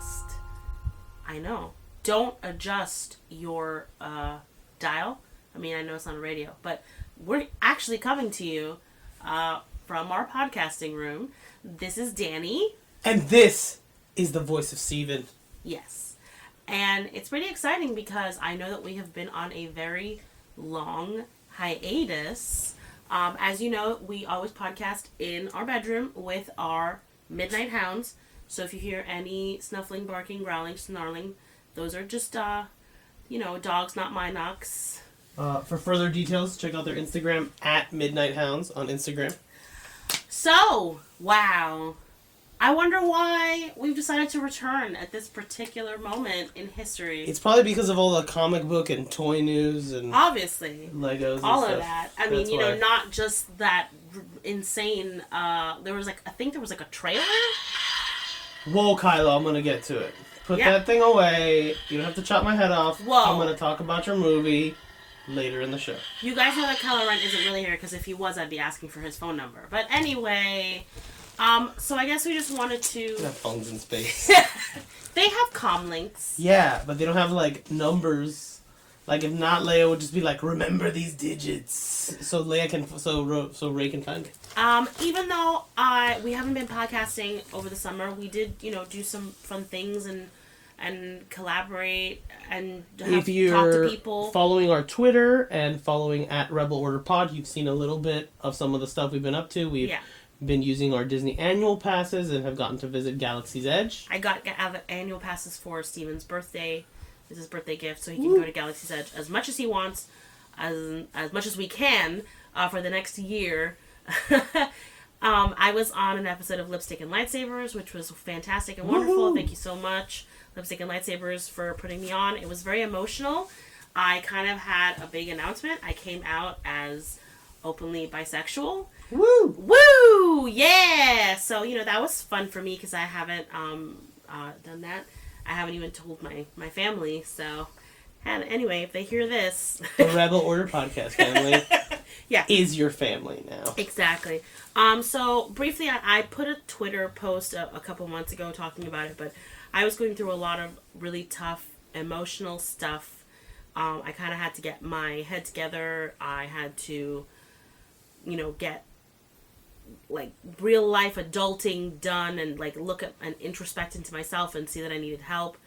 adjust. I know. Don't adjust your dial. I mean, I know it's on radio, but we're actually coming to you from our podcasting room. This is Danny. And this is the voice of Steven. Yes. And it's pretty exciting because I know that we have been on a very long hiatus. As you know, we always podcast in our bedroom with our midnight hounds. So if you hear any snuffling, barking, growling, snarling, those are just, dogs, not my knocks. For further details, check out their Instagram at Midnight Hounds on Instagram. So, wow. I wonder why we've decided to return at this particular moment in history. It's probably because of all the comic book and toy news and... Obviously. Legos and all stuff. Of that. I mean, not just that insane... there was a trailer? Whoa, Kylo, I'm going to get to it. Put that thing away. You don't have to chop my head off. Whoa. I'm going to talk about your movie later in the show. You guys know that Kylo Ren isn't really here, because if he was, I'd be asking for his phone number. But anyway, so I guess we just wanted to... They have phones in space. They have comm links. Yeah, but they don't have, numbers. If not, Leia would just be like, remember these digits. So Leia can... So Rey can find it. Even though we haven't been podcasting over the summer, we did, do some fun things and collaborate and talk to people. If you're following our Twitter and following at Rebel Order Pod, you've seen a little bit of some of the stuff we've been up to. We've been using our Disney annual passes and have gotten to visit Galaxy's Edge. I got annual passes for Steven's birthday. It's his birthday gift, so he can go to Galaxy's Edge as much as he wants, as much as we can, for the next year. I was on an episode of Lipstick and Lightsabers, which was fantastic and wonderful. Woo-hoo. Thank you so much, Lipstick and Lightsabers, for putting me on. It was very emotional. I kind of had a big announcement. I came out as openly bisexual. Woo! Woo! Yeah! So, that was fun for me because I haven't done that. I haven't even told my family, so... And anyway, if they hear this... The Rebel Order Podcast family is your family now. Exactly. So, briefly, I put a Twitter post a couple months ago talking about it, but I was going through a lot of really tough, emotional stuff. I kind of had to get my head together. I had to, get, real-life adulting done and, look at and introspect into myself and see that I needed help.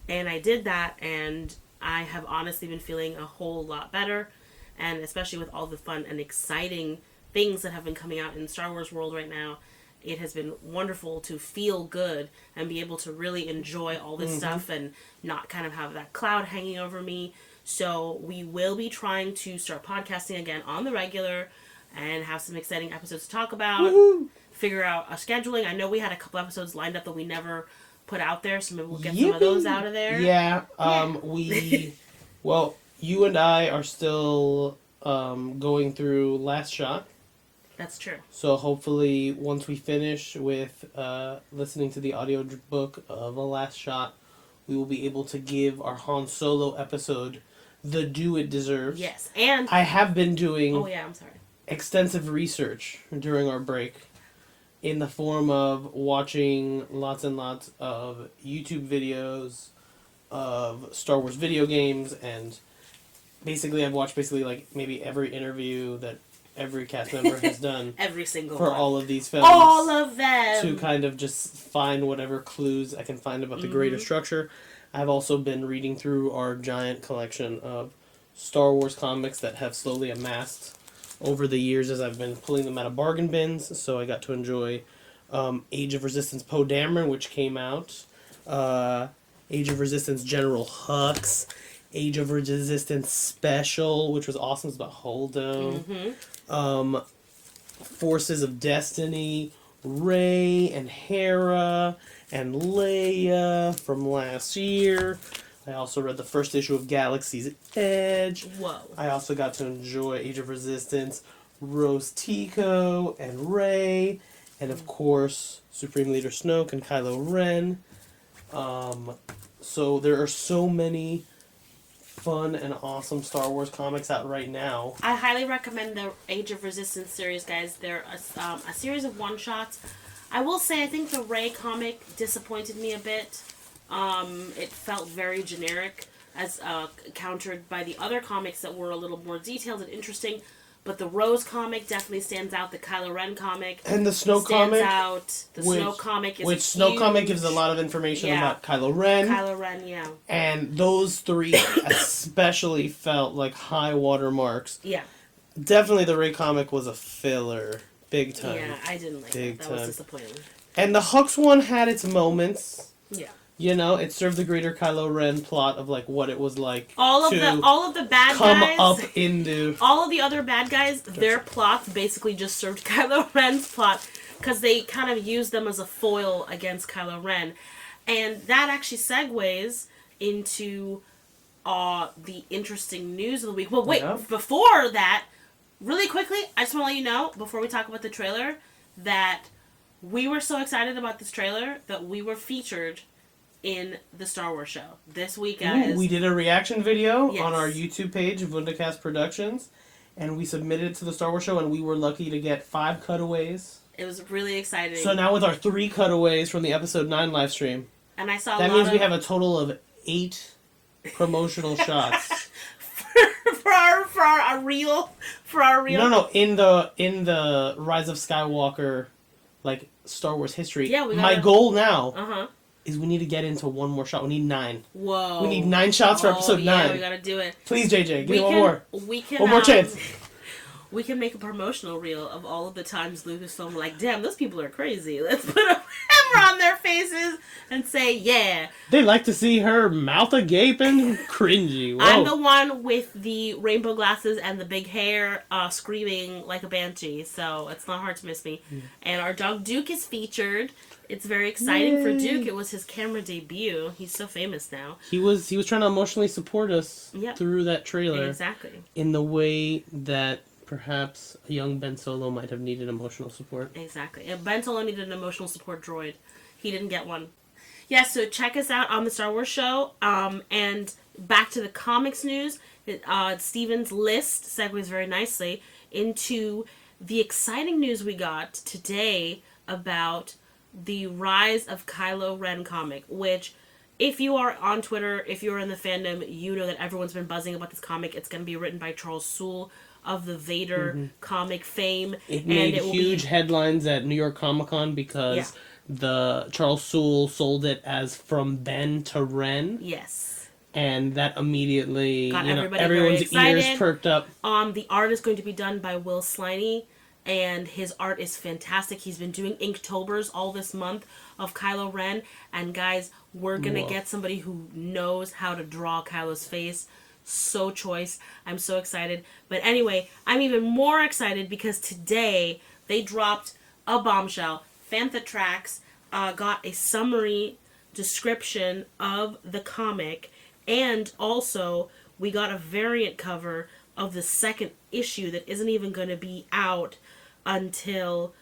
And I did that, and... I have honestly been feeling a whole lot better, and especially with all the fun and exciting things that have been coming out in the Star Wars world right now, it has been wonderful to feel good and be able to really enjoy all this stuff and not kind of have that cloud hanging over me. So we will be trying to start podcasting again on the regular and have some exciting episodes to talk about, figure out our scheduling. I know we had a couple episodes lined up that we never... put out there, so maybe we'll get some of those out of there. Yeah, you and I are still going through Last Shot. That's true. So hopefully, once we finish with listening to the audio book of A Last Shot, we will be able to give our Han Solo episode the due it deserves. Yes, and... I have been doing I'm sorry. Extensive research during our break. In the form of watching lots and lots of YouTube videos of Star Wars video games, and basically I've watched maybe every interview that every cast member has done. Every single for one. all of these films. All of them! To kind of just find whatever clues I can find about the greater structure. I've also been reading through our giant collection of Star Wars comics that have slowly amassed over the years as I've been pulling them out of bargain bins. So I got to enjoy Age of Resistance Poe Dameron, which came out. Age of Resistance General Hux. Age of Resistance Special, which was awesome. It's about Holdo. Forces of Destiny. Rey and Hera and Leia from last year. I also read the first issue of Galaxy's Edge. Whoa. I also got to enjoy Age of Resistance, Rose Tico and Rey, and of course, Supreme Leader Snoke and Kylo Ren. So there are so many fun and awesome Star Wars comics out right now. I highly recommend the Age of Resistance series, guys. They're a series of one-shots. I will say, I think the Rey comic disappointed me a bit. It felt very generic, as countered by the other comics that were a little more detailed and interesting. But the Rose comic definitely stands out. The Kylo Ren comic and the Snow stands comic out. The Snow comic is which Snow comic gives a lot of information about Kylo Ren. Kylo Ren, yeah. And those three especially felt like high water marks. Yeah. Definitely the Rey comic was a filler. Big time. Yeah, I didn't like that. That was disappointing. And the Hux one had its moments. Yeah. You know, it served the greater Kylo Ren plot of like what it was like all of the bad guys up into all of the other bad guys. Their plots basically just served Kylo Ren's plot because they kind of used them as a foil against Kylo Ren, and that actually segues into the interesting news of the week. Well, wait, before that, really quickly, I just want to let you know before we talk about the trailer that we were so excited about this trailer that we were featured in the Star Wars show this week, guys. Ooh, we did a reaction video on our YouTube page, Vundacast Productions, and we submitted it to the Star Wars show, and we were lucky to get 5 cutaways. It was really exciting. So now with our 3 cutaways from the episode 9 live stream, and I saw that means we have a total of 8 promotional shots for our reel. No, in the Rise of Skywalker, like Star Wars history. Yeah, my goal now. Is we need to get into one more shot. We need 9. Whoa. We need 9 shots for episode 9. Yeah, we gotta do it. Please, JJ, give me one more. One more chance. We can make a promotional reel of all of the times Lucasfilm were like, damn, those people are crazy. Let's put a camera on their faces and say, yeah. They like to see her mouth agape and cringy. Whoa. I'm the one with the rainbow glasses and the big hair screaming like a banshee, so it's not hard to miss me. And our dog Duke is featured. It's very exciting for Duke. It was his camera debut. He's so famous now. He was trying to emotionally support us through that trailer. Exactly. In the way that perhaps a young Ben Solo might have needed emotional support. Exactly. And Ben Solo needed an emotional support droid. He didn't get one. Yeah, so check us out on the Star Wars show. And back to the comics news. Steven's list segues very nicely into the exciting news we got today about the Rise of Kylo Ren comic, which, if you are on Twitter, if you're in the fandom, you know that everyone's been buzzing about this comic. It's going to be written by Charles Soule of the Vader comic fame. It made huge headlines at New York Comic Con because the Charles Soule sold it as From Ben to Ren. Yes. And that immediately got everyone's ears perked up. The art is going to be done by Will Sliney. And his art is fantastic. He's been doing Inktober's all this month of Kylo Ren. And guys, we're going to get somebody who knows how to draw Kylo's face. So choice. I'm so excited. But anyway, I'm even more excited because today they dropped a bombshell. Fantha Tracks got a summary description of the comic. And also, we got a variant cover of the second issue that isn't even going to be out until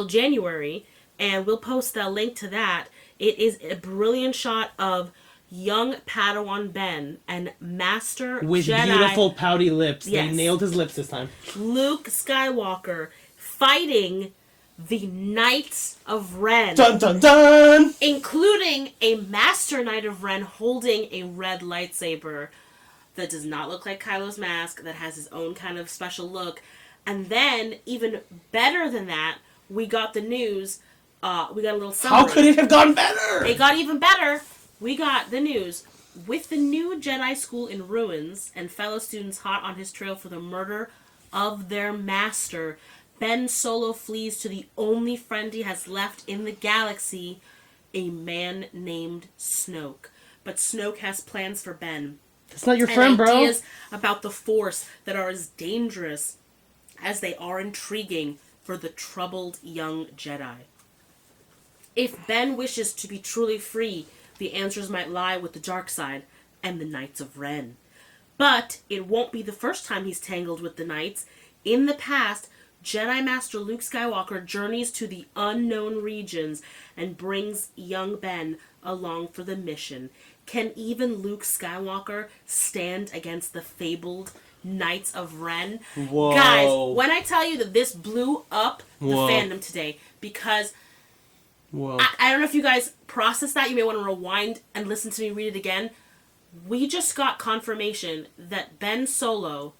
January, and we'll post the link to that. It is a brilliant shot of young Padawan Ben and Master with Jedi, beautiful pouty lips. They nailed his lips this time. Luke Skywalker fighting the Knights of Ren. Dun dun dun! Including a Master Knight of Ren holding a red lightsaber that does not look like Kylo's mask, that has his own kind of special look. And then, even better than that, we got the news. We got a little summary. How could it have gone better? It got even better. We got the news. With the new Jedi school in ruins and fellow students hot on his trail for the murder of their master, Ben Solo flees to the only friend he has left in the galaxy, a man named Snoke. But Snoke has plans for Ben. That's not your friend, bro. Ideas about the Force that are as dangerous as they are intriguing for the troubled young Jedi. If Ben wishes to be truly free, the answers might lie with the dark side and the Knights of Ren. But it won't be the first time he's tangled with the Knights. In the past, Jedi Master Luke Skywalker journeys to the unknown regions and brings young Ben along for the mission. Can even Luke Skywalker stand against the fabled Knights of Ren? Whoa. Guys, when I tell you that this blew up the fandom today, because Well, I don't know if you guys process that. You may want to rewind and listen to me read it again. We just got confirmation that Ben Solo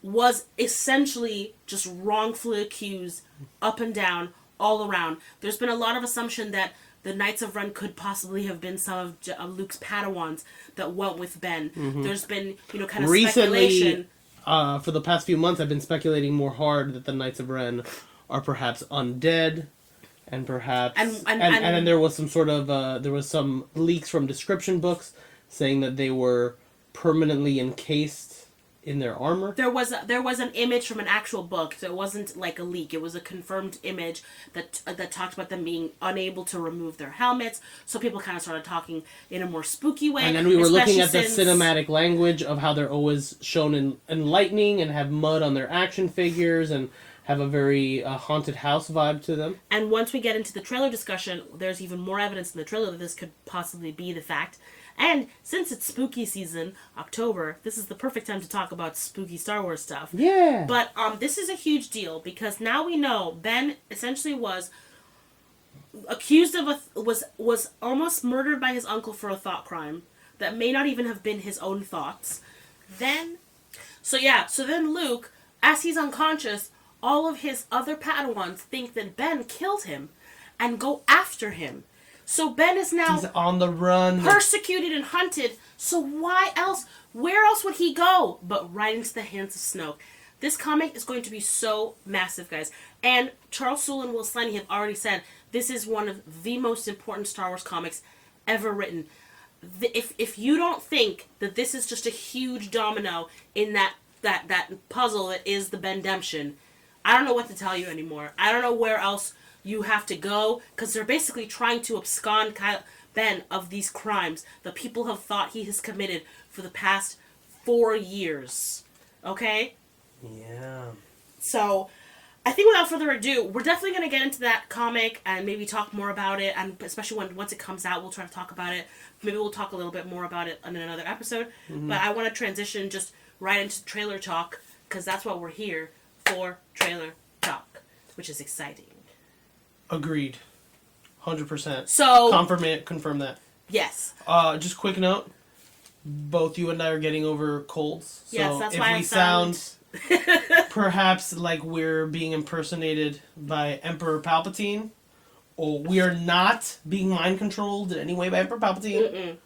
was essentially just wrongfully accused up and down, all around. There's been a lot of assumption that the Knights of Ren could possibly have been some of Luke's Padawans that went with Ben. There's been, kind of speculation. For the past few months, I've been speculating more hard that the Knights of Ren are perhaps undead, and perhaps... And then there was some sort of... there was some leaks from description books saying that they were permanently encased in their armor. There was an image from an actual book, so it wasn't like a leak. It was a confirmed image that talked about them being unable to remove their helmets. So people kind of started talking in a more spooky way. And then we were looking at the cinematic language of how they're always shown in lightning and have mud on their action figures and have a very haunted house vibe to them. And once we get into the trailer discussion, there's even more evidence in the trailer that this could possibly be the fact. And since it's spooky season, October, this is the perfect time to talk about spooky Star Wars stuff. Yeah. But this is a huge deal because now we know Ben essentially was accused of was almost murdered by his uncle for a thought crime that may not even have been his own thoughts. So then Luke, as he's unconscious, all of his other Padawans think that Ben killed him and go after him. So Ben is now... He's on the run. Persecuted and hunted. So where else would he go but right into the hands of Snoke? This comic is going to be so massive, guys. And Charles Soule and Will Slaney have already said this is one of the most important Star Wars comics ever written. If you don't think that this is just a huge domino in that puzzle that is the Bendemption, I don't know what to tell you anymore. I don't know where else you have to go, because they're basically trying to abscond Ben of these crimes that people have thought he has committed for the past 4 years. Okay? Yeah. So, I think without further ado, we're definitely going to get into that comic and maybe talk more about it, and especially once it comes out, we'll try to talk about it. Maybe we'll talk a little bit more about it in another episode, but I want to transition just right into trailer talk, because that's what we're here for, trailer talk, which is exciting. Agreed. 100%. So... Confirm that. Yes. Just quick note. Both you and I are getting over colds. So yes, that's if why we sound perhaps like we're being impersonated by Emperor Palpatine, or we are not being mind controlled in any way by Emperor Palpatine,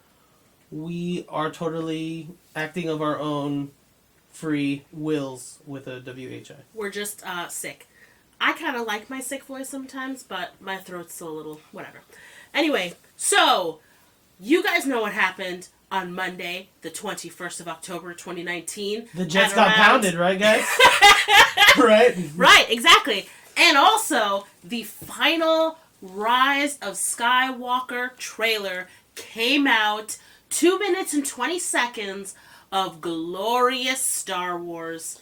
we are totally acting of our own free wills with a WHI. We're just sick. I kind of like my sick voice sometimes, but my throat's still a little whatever. Anyway, so you guys know what happened on Monday, the 21st of October, 2019. The Jets got pounded, right, guys? Right? Right, exactly. And also, the final Rise of Skywalker trailer came out. 2 minutes and 20 seconds of glorious Star Wars.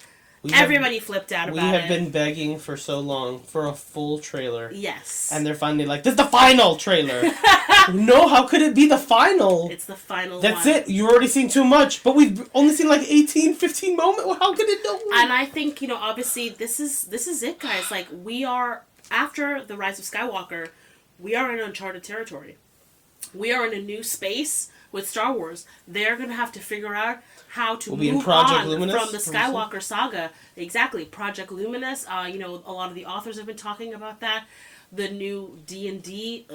Everybody flipped out about it. We have been begging for so long for a full trailer. Yes. And they're finally like, this is the final trailer. No, how could it be the final? It's the final That's one. it. You've already seen too much. But we've only seen like 18, 15 moments. How could it do? And I think, obviously, this is it, guys. Like, we are, after the Rise of Skywalker, we are in uncharted territory. We are in a new space with Star Wars. They're going to have to figure out how to move on Luminous, from the Skywalker saga. Exactly. Project Luminous. A lot of the authors have been talking about that. The new D&D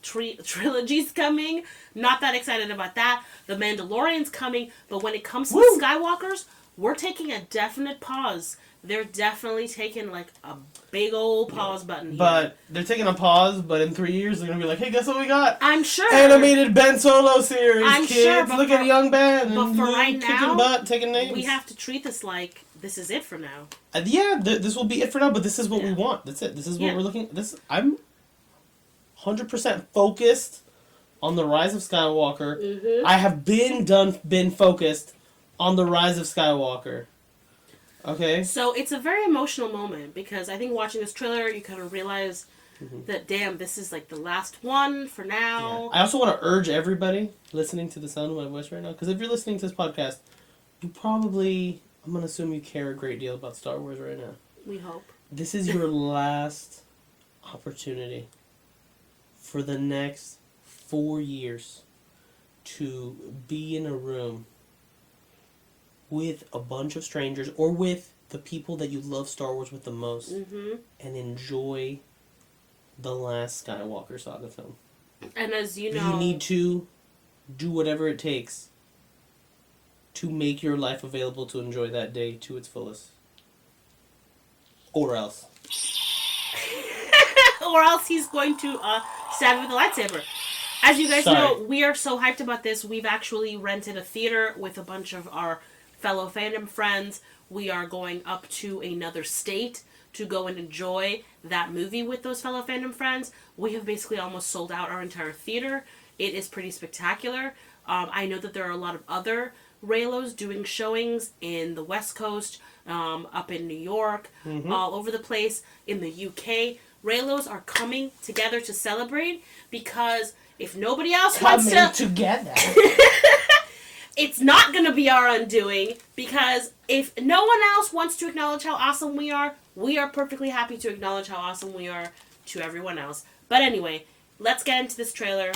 trilogy's coming. Not that excited about that. The Mandalorian's coming. But when it comes to the Skywalkers, we're taking a definite pause. They're definitely taking like a big old pause button here. But they're taking a pause, but in 3 years they're going to be like, hey, guess what we got? I'm sure. Animated Ben Solo series, I'm kids. Sure, but look at young Ben. But for right now, kicking butt, taking names. We have to treat this like this is it for now. This will be it for now, but this is what we want. That's it. This is what we're looking at. I'm 100% focused on the Rise of Skywalker. Mm-hmm. I have been focused on the Rise of Skywalker. Okay. So it's a very emotional moment because I think watching this trailer, you kind of realize that, damn, this is like the last one for now. Yeah. I also want to urge everybody listening to the sound of my voice right now, because if you're listening to this podcast, you probably, I'm going to assume you care a great deal about Star Wars right now. We hope. This is your last opportunity for the next 4 years to be in a room with a bunch of strangers or with the people that you love Star Wars with the most and enjoy the last Skywalker saga film. And as you know... You need to do whatever it takes to make your life available to enjoy that day to its fullest. Or else. Or else he's going to stab you with a lightsaber. As you guys know, we are so hyped about this. We've actually rented a theater with a bunch of our fellow fandom friends. We are going up to another state to go and enjoy that movie with those fellow fandom friends. We have basically almost sold out our entire theater. It is pretty spectacular. I know that there are a lot of other Reylos doing showings in the West Coast, up in New York, all over the place, in the UK. Reylos are coming together to celebrate because if nobody else wants to... together. It's not going to be our undoing because if no one else wants to acknowledge how awesome we are perfectly happy to acknowledge how awesome we are to everyone else. But anyway, let's get into this trailer.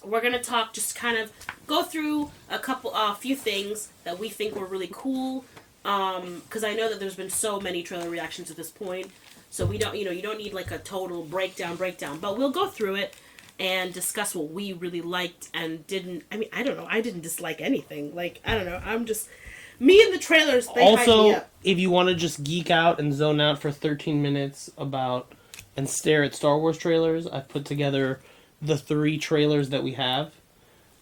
We're going to talk, just kind of go through a few things that we think were really cool. Because I know that there's been so many trailer reactions at this point. So we don't, you don't need like a total breakdown. But we'll go through it and discuss what we really liked and didn't. I mean, I don't know. I didn't dislike anything. Like, I don't know. I'm just... Me and the trailers, they hype me up. If you want to just geek out and zone out for 13 minutes about... and stare at Star Wars trailers, I've put together the 3 trailers that we have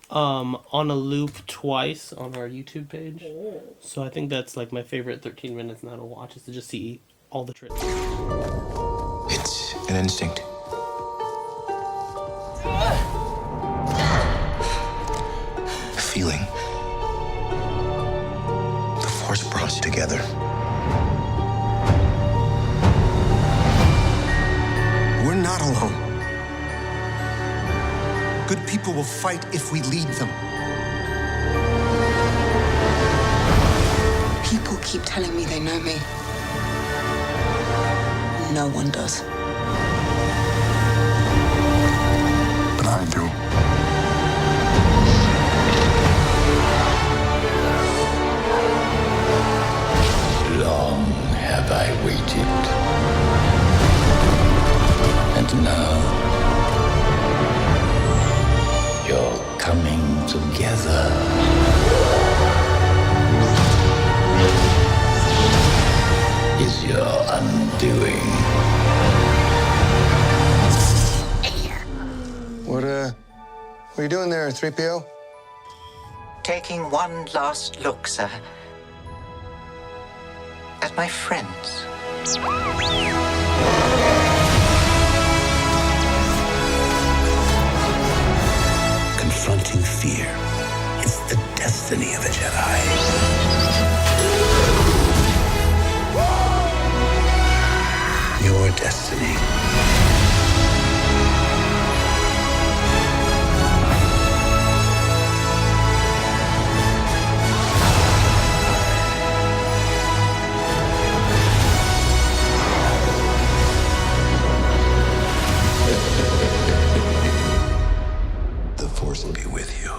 on a loop twice on our YouTube page. Oh. So I think that's like my favorite 13 minutes now to watch, is to just see all the trailers. It's an instinct. A feeling. The Force brought us together. We're not alone. Good people will fight if we lead them. People keep telling me they know me. No one does. But I do. Long have I waited. And now you're coming together. Is your undoing. What are you doing there, 3PO? Taking one last look, sir, at my friends. Confronting fear is the destiny of a Jedi. Your destiny. The Force will be with you.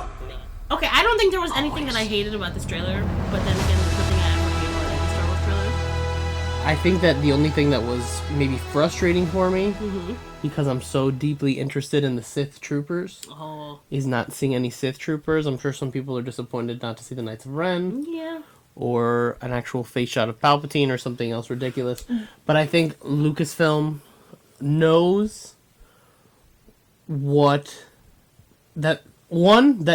Okay, I don't think there was anything that I hated about this trailer, but then again, there's nothing I ever hated about any Star Wars trailer. I think that the only thing that was maybe frustrating for me, because I'm so deeply interested in the Sith Troopers, is not seeing any Sith Troopers. I'm sure some people are disappointed not to see the Knights of Ren. Yeah. Or an actual face shot of Palpatine or something else ridiculous. But I think Lucasfilm knows that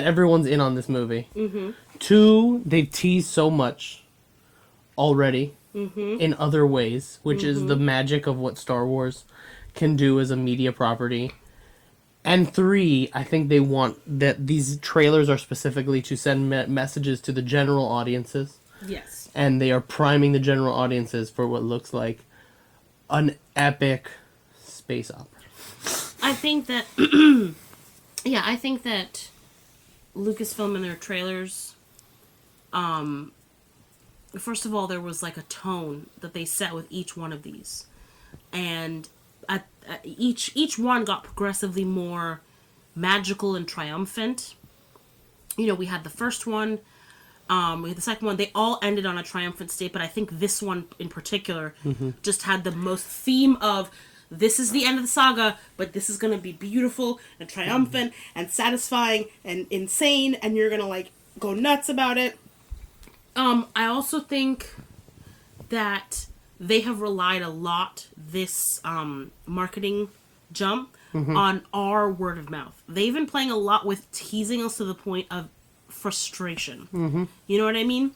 everyone's in on this movie. 2, they've teased so much already in other ways, which is the magic of what Star Wars can do as a media property. And 3, I think they want that these trailers are specifically to send messages to the general audiences. Yes. And they are priming the general audiences for what looks like an epic space opera. I think that, I think that Lucasfilm in their trailers, first of all, there was like a tone that they set with each one of these. And each one got progressively more magical and triumphant. You know, we had the first one, we had the second one. They all ended on a triumphant state, but I think this one in particular just had the most theme of, this is the end of the saga, but this is going to be beautiful and triumphant and satisfying and insane, and you're going to, like, go nuts about it. I also think that they have relied a lot, this marketing jump, on our word of mouth. They've been playing a lot with teasing us to the point of frustration. You know what I mean?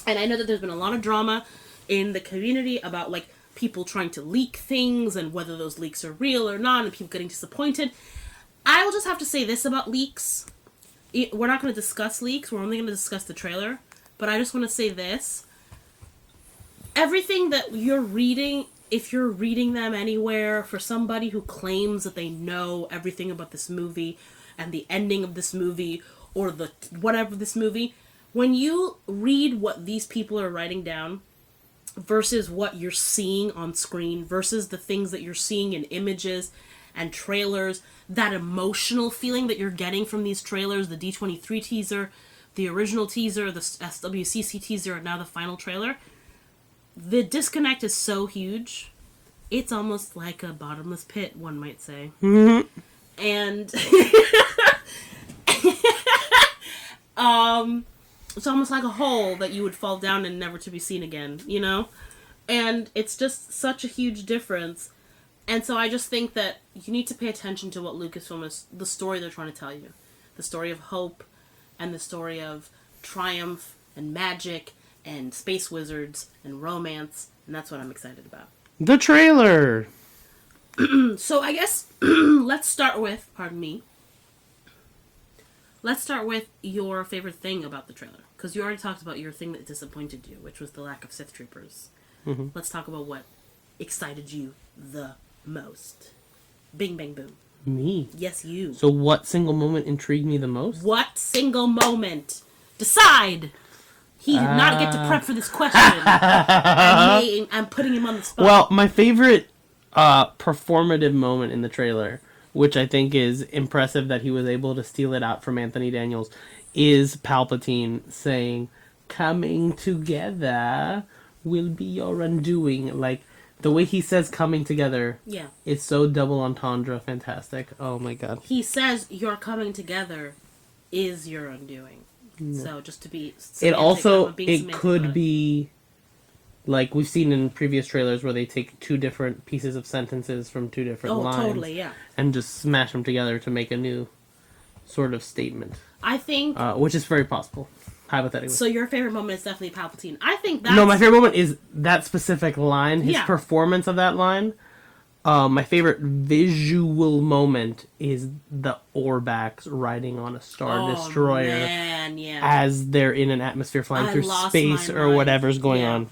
And I know that there's been a lot of drama in the community about, like, people trying to leak things and whether those leaks are real or not, and people getting disappointed. I will just have to say this about leaks. We're not going to discuss leaks. We're only going to discuss the trailer. But I just want to say this. Everything that you're reading, if you're reading them anywhere, for somebody who claims that they know everything about this movie and the ending of this movie or the whatever this movie, when you read what these people are writing down versus what you're seeing on screen versus the things that you're seeing in images and trailers, that emotional feeling that you're getting from these trailers, the D23 teaser, the original teaser, the SWCC teaser, and now the final trailer, the disconnect is so huge. It's almost like a bottomless pit, one might say. And it's almost like a hole that you would fall down and never to be seen again, you know? And it's just such a huge difference. And so I just think that you need to pay attention to what Lucasfilm is, the story they're trying to tell you. The story of hope and the story of triumph and magic and space wizards and romance. And that's what I'm excited about. The trailer! So I guess let's start with, let's start with your favorite thing about the trailer. Because you already talked about your thing that disappointed you, which was the lack of Sith Troopers. Let's talk about what excited you the most. Bing, bang, boom. Me? Yes, you. So what single moment intrigued me the most? What single moment? Decide! He did not get to prep for this question. I'm putting him on the spot. Well, my favorite performative moment in the trailer, which I think is impressive that he was able to steal it out from Anthony Daniels, is Palpatine saying, "Coming together will be your undoing." Like, the way he says coming together, yeah, it's so double entendre fantastic. Oh my god. He says your coming together is your undoing. So just to be semantic, it also, it could be, like we've seen in previous trailers where they take two different pieces of sentences from two different lines. Totally, yeah. And just smash them together to make a new sort of statement. I think... which is very possible, hypothetically. So your favorite moment is definitely Palpatine. I think that's... No, my favorite moment is that specific line, his performance of that line. My favorite visual moment is the Orbaks riding on a Star Destroyer as they're in an atmosphere flying through space or whatever's going on.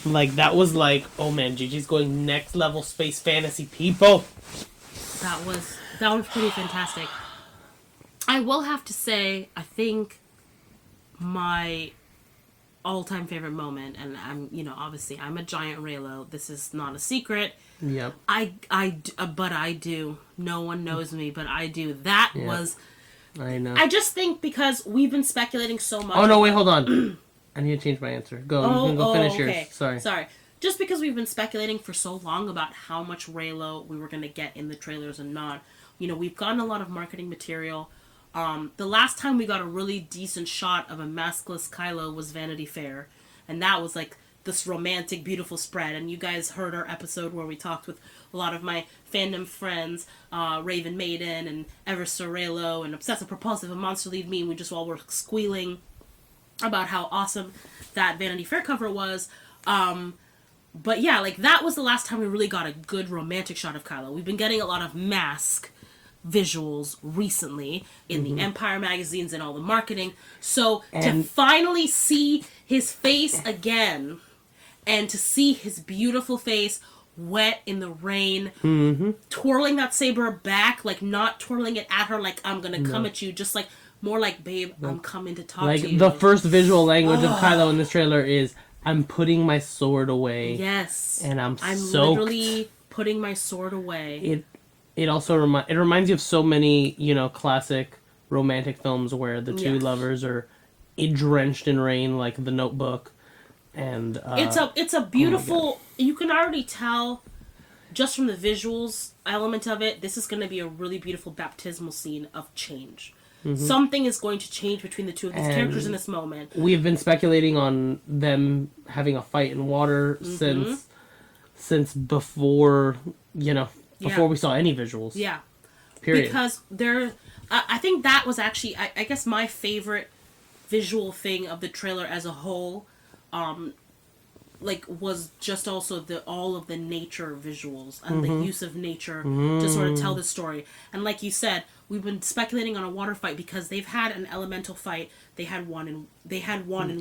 Like, that was like, oh man, Gigi's going next level space fantasy, people. That was pretty fantastic. I will have to say, I think my all-time favorite moment, and I'm, obviously I'm a giant Reylo. This is not a secret. Yep. But I do. No one knows me, but I do. That was... I know. I just think because we've been speculating so much... Oh, no, wait, hold on. I need to change my answer. Go, you can go finish yours. Sorry. Just because we've been speculating for so long about how much Reylo we were going to get in the trailers and not. We've gotten a lot of marketing material. The last time we got a really decent shot of a maskless Kylo was Vanity Fair. And that was like this romantic, beautiful spread. And you guys heard our episode where we talked with a lot of my fandom friends, Raven Maiden and Ever Reylo and Obsessive Propulsive and Monster Lead Me. And we just all were squealing about how awesome that Vanity Fair cover was. But yeah, like that was the last time we really got a good romantic shot of Kylo. We've been getting a lot of mask visuals recently in the Empire magazines and all the marketing. So to finally see his face again and to see his beautiful face wet in the rain, twirling that saber back, like not twirling it at her like I'm gonna come at you, just like more like, babe, I'm coming to talk to you. Like the first visual language of Kylo in this trailer is, I'm putting my sword away. Yes. And I'm soaked. literally putting my sword away. It also reminds you of so many, classic romantic films where the two lovers are drenched in rain, like The Notebook, and it's a beautiful. You can already tell just from the visuals element of it. This is going to be a really beautiful baptismal scene of change. Something is going to change between the two of these characters in this moment. We've been speculating on them having a fight in water since before before we saw any visuals. Yeah. Period. Because I think that was actually, I guess, my favorite visual thing of the trailer as a whole, was just also all of the nature visuals and the use of nature to sort of tell the story. And like you said, we've been speculating on a water fight because they've had an elemental fight. They had one in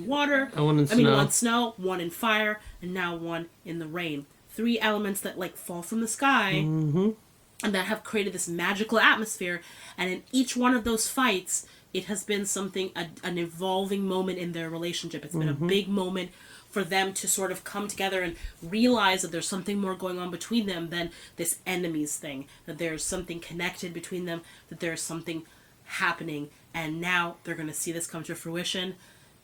water, one snow, one in fire, and now one in the rain. 3 elements that fall from the sky and that have created this magical atmosphere. And in each one of those fights, it has been something, an evolving moment in their relationship. It's been a big moment for them to sort of come together and realize that there's something more going on between them than this enemies thing, that there's something connected between them, that there's something happening. And now they're going to see this come to fruition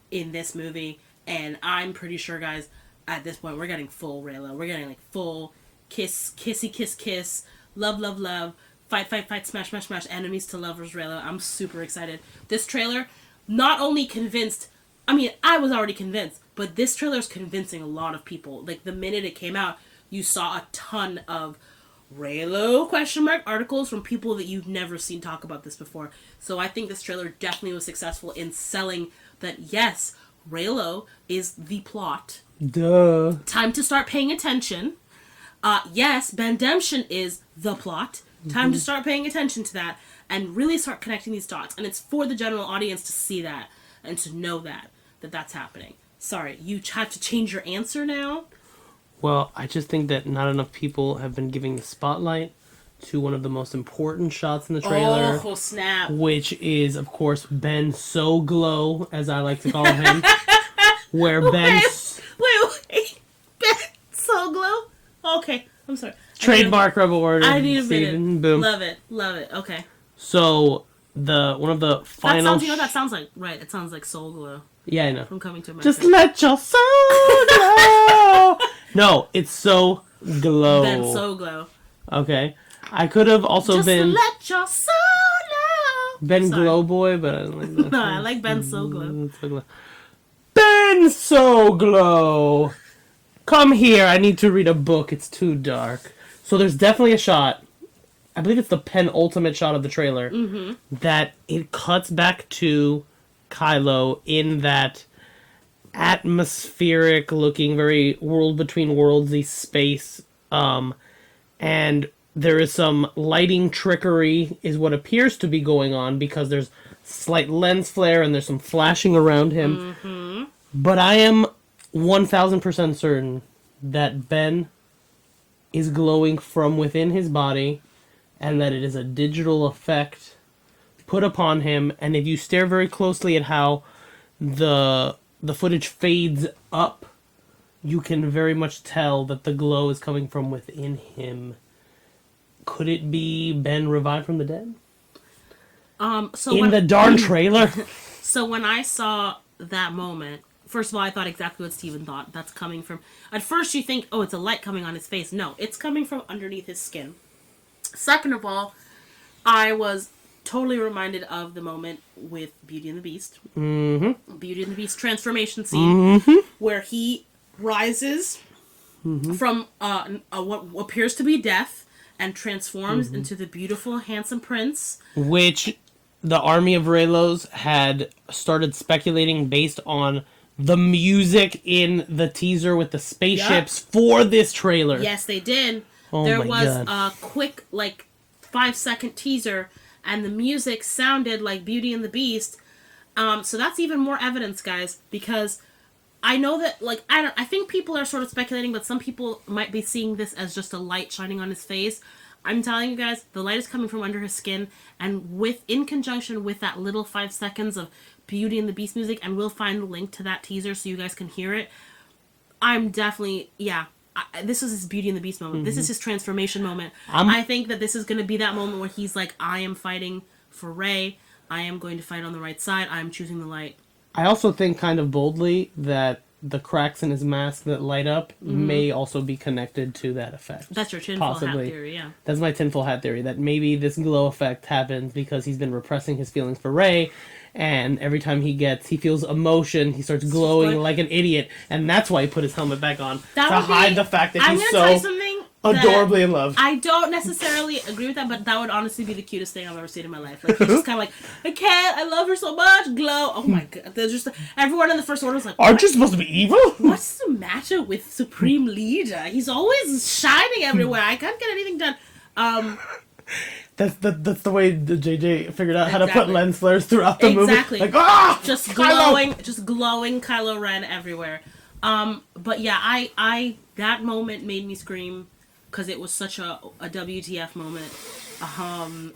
in this movie. And I'm pretty sure, guys, at this point, we're getting full Raylo. We're getting full kiss, love, love, love, fight, fight, fight, smash, smash, smash, enemies to lovers Raylo. I'm super excited. This trailer not only convinced, I was already convinced, but this trailer is convincing a lot of people. The minute it came out, you saw a ton of Raylo ? Articles from people that you've never seen talk about this before. So I think this trailer definitely was successful in selling that, yes, Raylo is the plot. Duh. Time to start paying attention. Yes, Bandemption is the plot. Time to start paying attention to that and really start connecting these dots. And it's for the general audience to see that and to know that's happening. Sorry, you have to change your answer now? Well, I just think that not enough people have been giving the spotlight to one of the most important shots in the trailer. Oh, snap. Which is, of course, Ben So Glow, as I like to call him. Where Ben... Wait. Ben So Glow? Okay, I'm sorry. Trademark Rebel Order. I need a minute. Boom. Love it. Okay. So, one of the final... You know what that sounds like? Right, it sounds like Soul Glow. Yeah, I know. From Coming to America. Just let your soul glow! No, it's So Glow. Ben So Glow. Okay. I could have also been... Just let your soul glow! Ben Glow Boy, but I don't like that. No, I like Ben So Glow. Ben So Glow! Come here, I need to read a book, it's too dark. So there's definitely a shot, I believe it's the penultimate shot of the trailer, that it cuts back to Kylo in that atmospheric looking, very world between worldsy space, and there is some lighting trickery is what appears to be going on because there's slight lens flare and there's some flashing around him. But I am 1000% certain that Ben is glowing from within his body and that it is a digital effect put upon him. And if you stare very closely at how the footage fades up, you can very much tell that the glow is coming from within him. Could it be Ben revived from the dead? The darn trailer? So when I saw that moment, first of all, I thought exactly what Steven thought. That's coming from... At first you think, oh, it's a light coming on his face. No, it's coming from underneath his skin. Second of all, I was totally reminded of the moment with Beauty and the Beast. Mm-hmm. Beauty and the Beast transformation scene, where he rises from what appears to be death and transforms into the beautiful, handsome prince. Which the army of Raylos had started speculating based on the music in the teaser with the spaceships for this trailer. Yes, they did. Oh there my was God. a quick, 5-second teaser, and the music sounded like Beauty and the Beast. So that's even more evidence, guys, because I know that, I think people are sort of speculating, but some people might be seeing this as just a light shining on his face. I'm telling you guys, the light is coming from under his skin, and in conjunction with that little 5 seconds of Beauty and the Beast music, and we'll find the link to that teaser so you guys can hear it. I'm definitely, this is his Beauty and the Beast moment. This is his transformation moment. I think that this is going to be that moment where he's like, I am fighting for Rey. I am going to fight on the right side. I am choosing the light. I also think kind of boldly that the cracks in his mask that light up may also be connected to that effect. That's your tinfoil hat theory, yeah. That's my tinfoil hat theory, that maybe this glow effect happens because he's been repressing his feelings for Rey, and every time he feels emotion, he starts glowing like an idiot, and that's why he put his helmet back on, to hide the fact that he's so adorably in love. I don't necessarily agree with that, but that would honestly be the cutest thing I've ever seen in my life. Like, he's just kind of like, I can't, I love her so much, glow. Oh my god. There's just, everyone in the First Order was like, aren't you supposed to be evil? What's the matter with Supreme Leader? He's always shining everywhere. I can't get anything done. That's the way the JJ figured out how to put lens flares throughout the movie. Like, just glowing Kylo Ren everywhere. But yeah, I that moment made me scream because it was such a WTF moment.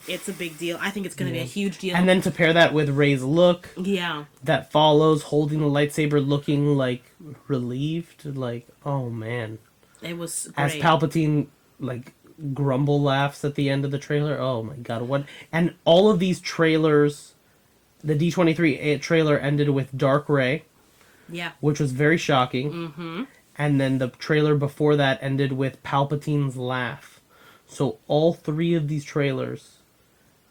It's a big deal. I think it's going to be a huge deal. And then to pair that with Rey's look, yeah, that follows, holding the lightsaber, looking like relieved, like, oh man, it was great. As Palpatine like grumble laughs at the end of the trailer. Oh my god, what? And all of these trailers, the D23 trailer ended with Dark Rey, yeah, which was very shocking. And then the trailer before that ended with Palpatine's laugh. So all three of these trailers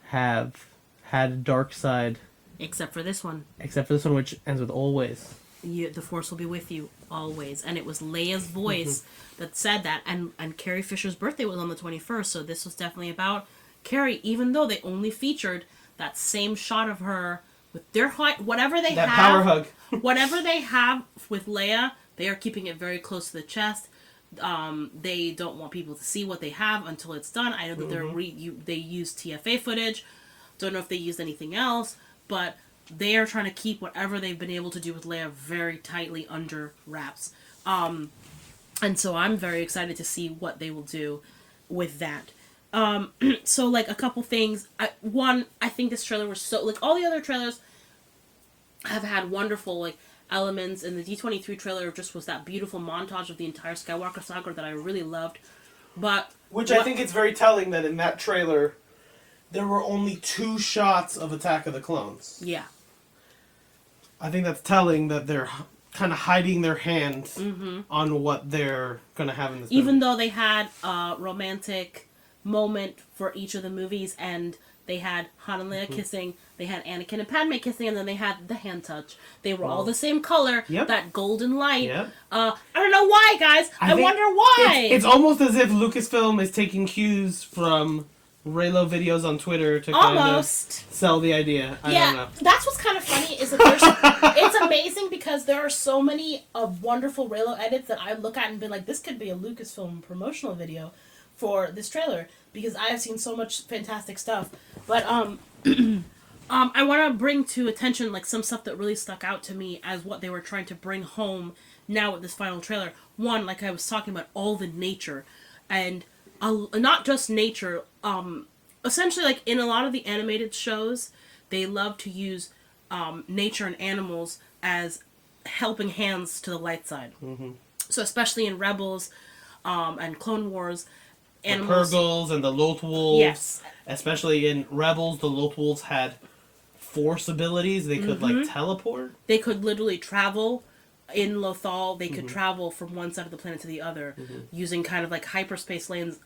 have had a dark side. Except for this one. Which ends with always. The Force will be with you always. And it was Leia's voice that said that. And Carrie Fisher's birthday was on the 21st, so this was definitely about Carrie, even though they only featured that same shot of her with their whatever they have. That power hug. Whatever they have with Leia, they are keeping it very close to the chest. They don't want people to see what they have until it's done. I know that they use TFA footage. Don't know if they used anything else, but they are trying to keep whatever they've been able to do with Leia very tightly under wraps. And so I'm very excited to see what they will do with that. So like a couple things. One, I think this trailer was so, like all the other trailers have had wonderful like elements, and the D23 trailer just was that beautiful montage of the entire Skywalker saga that I really loved. But I think it's very telling that in that trailer there were only 2 shots of Attack of the Clones. Yeah. I think that's telling that they're kind of hiding their hand on what they're going to have in this movie. Even though they had a romantic moment for each of the movies, and they had Han and Leia kissing, they had Anakin and Padme kissing, and then they had the hand touch. They were all the same color, that golden light. Yep. I don't know why, guys. I wonder why. It's almost as if Lucasfilm is taking cues from Reylo videos on Twitter to kind of sell the idea. I don't know. That's what's kind of funny is that it's amazing because there are so many wonderful Reylo edits that I look at and be like, this could be a Lucasfilm promotional video for this trailer, because I have seen so much fantastic stuff. But I want to bring to attention like some stuff that really stuck out to me as what they were trying to bring home now with this final trailer. One, like I was talking about, all the nature, and not just nature. Essentially, like in a lot of the animated shows, they love to use nature and animals as helping hands to the light side. So especially in Rebels and Clone Wars, animals, the Purgles and the Loth Wolves. Yes. Especially in Rebels, the Loth Wolves had force abilities. They could like teleport. They could literally travel in Lothal. They could travel from one side of the planet to the other using kind of like hyperspace lanes,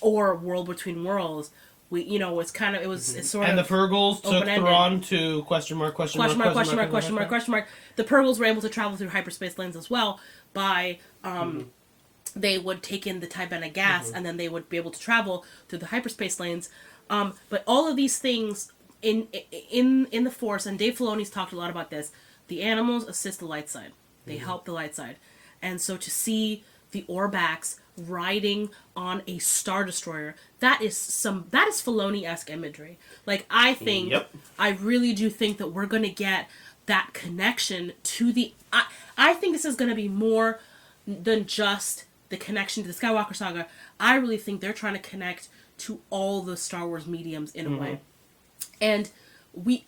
or World Between Worlds. It's sort of. And the Purgles took Thrawn to question mark. The Purgles were able to travel through hyperspace lanes as well by they would take in the Tibena gas, and then they would be able to travel through the hyperspace lanes. But all of these things in the Force, and Dave Filoni's talked a lot about this, the animals assist the light side. They help the light side. And so to see the Orbax riding on a Star Destroyer, that is Filoni-esque imagery. Like, I think, I really do think that we're going to get that connection to the... I think this is going to be more than just the connection to the Skywalker saga. I really think they're trying to connect to all the Star Wars mediums in a way. And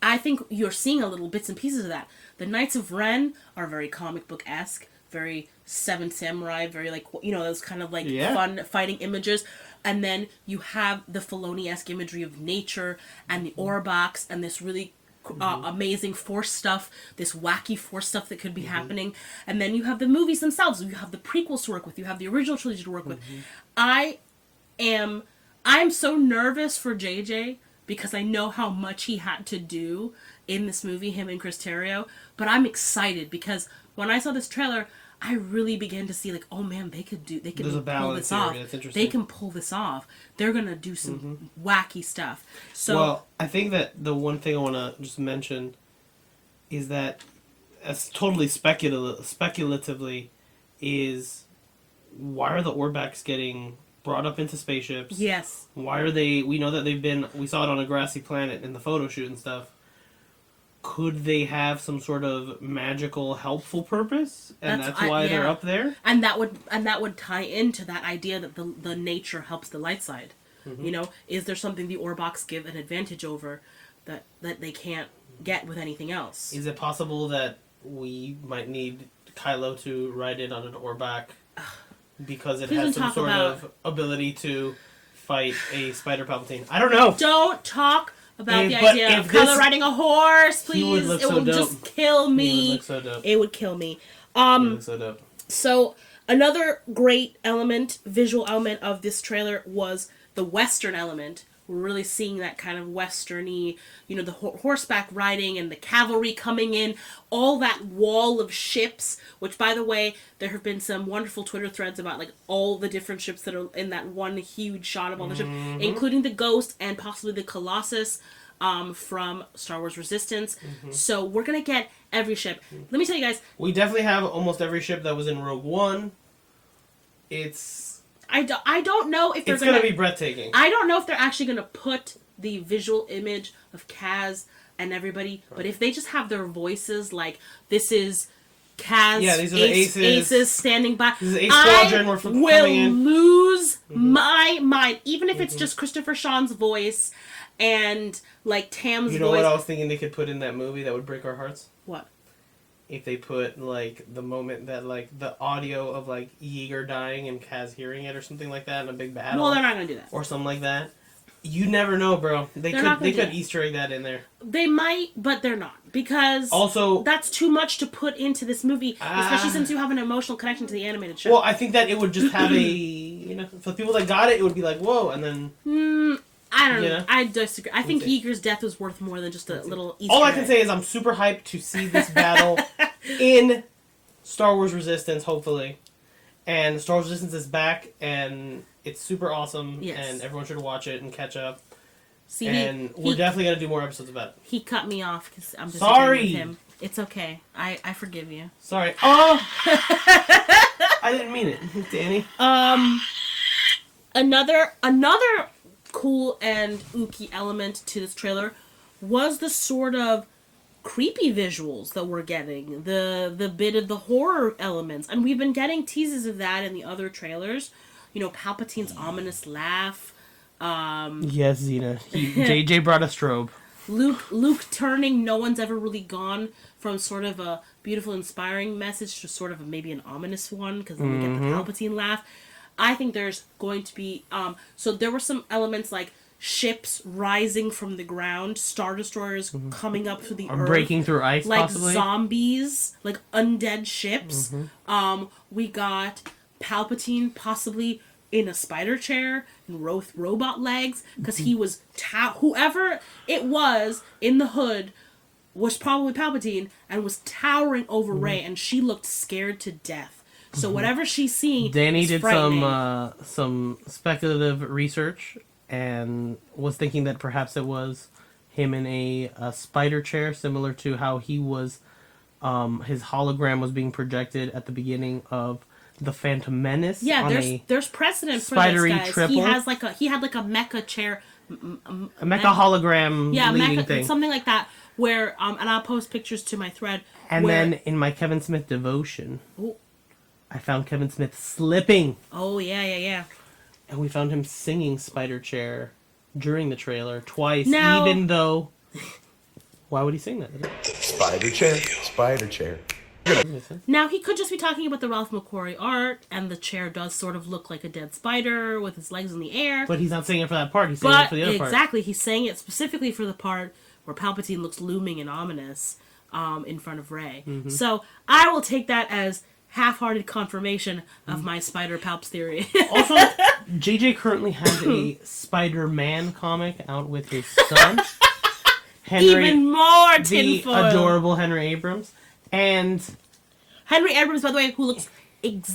I think you're seeing a little bits and pieces of that. The Knights of Ren are very comic book-esque. very Seven Samurai, very like, you know, those kind of like Yeah. fun fighting images. And then you have the Filoni-esque imagery of nature and the Orbox and this really amazing Force stuff, this wacky Force stuff that could be happening. And then you have the movies themselves. You have the prequels to work with. You have the original trilogy to work with. I'm so nervous for JJ because I know how much he had to do in this movie, him and Chris Terrio. But I'm excited because when I saw this trailer, I really began to see like, oh man, they can There's a pull balance this here. off. That's interesting. They can pull this off. They're gonna do some wacky stuff. So Well, I think that the one thing I want to just mention is that, as totally speculatively, is why are the Orbacs getting brought up into spaceships? yes, Why are they... We know that we saw it on a grassy planet in the photo shoot and stuff. Could they have some sort of magical, helpful purpose? And that's why they're up there? and that would tie into that idea that the nature helps the light side. You know, is there something the Orbocs give an advantage over that they can't get with anything else? Is it possible that we might need Kylo to ride in on an Orbac because it Please has don't some talk sort about- of ability to fight a Spider Palpatine? I don't know. Don't talk about the But idea of if Kylo this- riding a horse, He would please. look It so would dope. just kill He me. would look so dope. It would kill me. He looks so dope. So another great visual element of this trailer was the Western element. We're really seeing that kind of Western-y, you know, the horseback riding and the cavalry coming in, all that wall of ships, which, by the way, there have been some wonderful Twitter threads about, like, all the different ships that are in that one huge shot of all the ships, including the Ghost and possibly the Colossus from Star Wars Resistance. So we're going to get every ship. Let me tell you guys, We definitely have almost every ship that was in Rogue One. I don't know if they're It's gonna be breathtaking. I don't know if they're actually going to put the visual image of Kaz and everybody, but if they just have their voices, like, this is Kaz, Yeah, these are the aces. standing by, This is Ace Squadron, we're coming will in. lose my mind, even if it's just Christopher Sean's voice and, like, Tam's You know voice. what I was thinking they could put in that movie that would break our hearts? What? If they put, like, the moment that, like, the audio of, like, Yeager dying and Kaz hearing it or something like that in a big battle. Well, they're not going to do that. Or something like that. You never know, bro. They They're not could gonna do that. Easter egg that in there. They might, but they're not, because Also, that's too much to put into this movie, especially since you have an emotional connection to the animated show. well, I think that it would just have a, you know, for the people that got it, it would be like, whoa, and then... I don't know. Yeah. I disagree. I think see. Yeager's death was worth more than just a little Easter All I can egg. say is I'm super hyped to see this battle in Star Wars Resistance, hopefully. And Star Wars Resistance is back, and it's super awesome, Yes. and everyone should watch it and catch up. See, And we're definitely going to do more episodes about it. he cut me off because I'm just Sorry. with him. It's okay. I forgive you. Sorry. Oh! I didn't mean it, Danny. Another cool and ooky element to this trailer was the sort of creepy visuals that we're getting, the bit of the horror elements, and we've been getting teases of that in the other trailers. You know, Palpatine's ominous laugh, Yes, Xena. JJ brought a strobe. Luke turning "No one's ever really gone" from sort of a beautiful, inspiring message to sort of maybe an ominous one, because then we get the Palpatine laugh. I think there's going to be so there were some elements like ships rising from the ground, Star Destroyers coming up through the Or earth, breaking through ice, like possibly. zombies, like undead ships. We got Palpatine possibly in a spider chair and robot legs, because he was whoever it was in the hood was probably Palpatine and was towering over Rey, and she looked scared to death. So whatever she's seeing, Danny is did frightening. some speculative research and was thinking that perhaps it was him in a spider chair, similar to how he was. His hologram was being projected at the beginning of the Phantom Menace. Yeah, on there's precedent for spidery this, guys. triple. He had like a mecha chair, a mecha hologram leading mecha, thing. something like that. Where and I'll post pictures to my thread. And where, then in my Kevin Smith devotion, Ooh. I found Kevin Smith slipping. Oh yeah. And we found him singing Spider Chair during the trailer twice, Now- even though... Why would he sing that? Spider chair, spider chair. Now, he could just be talking about the Ralph McQuarrie art, and the chair does sort of look like a dead spider with his legs in the air. But he's not saying it for that part. He's saying it for the other part. Exactly. He's saying it specifically for the part where Palpatine looks looming and ominous in front of Rey. Mm-hmm. So I will take that as half-hearted confirmation of my Spider Palps theory. Also, JJ currently has a Spider-Man comic out with his son. Henry, Even more the tinfoil. adorable Henry Abrams. And Henry Abrams, by the way, who looks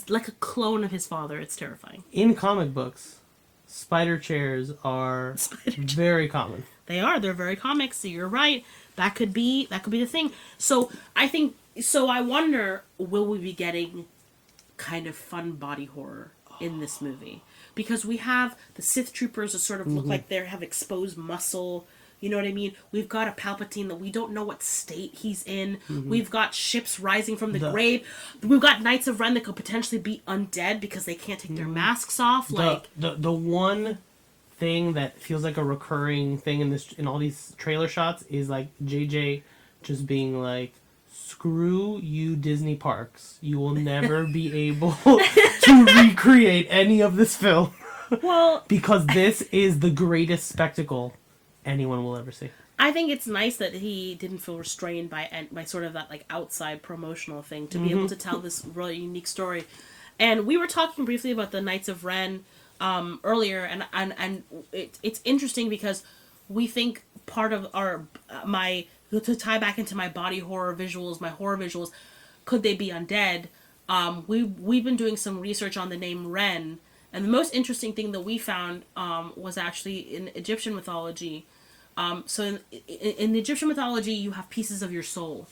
like a clone of his father. It's terrifying. in comic books, spider chairs are very common. They are. They're very comics. So you're right. That could be the thing. So I think. So I wonder, will we be getting kind of fun body horror in this movie? Because we have the Sith troopers that sort of look like they have exposed muscle. You know what I mean? We've got a Palpatine that we don't know what state he's in. We've got ships rising from the grave. We've got Knights of Ren that could potentially be undead because they can't take their masks off. The one thing that feels like a recurring thing in all these trailer shots is like JJ just being like, screw you, Disney parks. You will never be able to recreate any of this film. Well, because this is the greatest spectacle anyone will ever see. I think it's nice that he didn't feel restrained by sort of that like outside promotional thing to be able to tell this really unique story. And we were talking briefly about the Knights of Ren earlier, and it's interesting because we think part of to tie back into my body horror visuals, my horror visuals, could they be undead? We've been doing some research on the name Ren, and the most interesting thing that we found was actually in Egyptian mythology. So in the Egyptian mythology, you have pieces of your soul,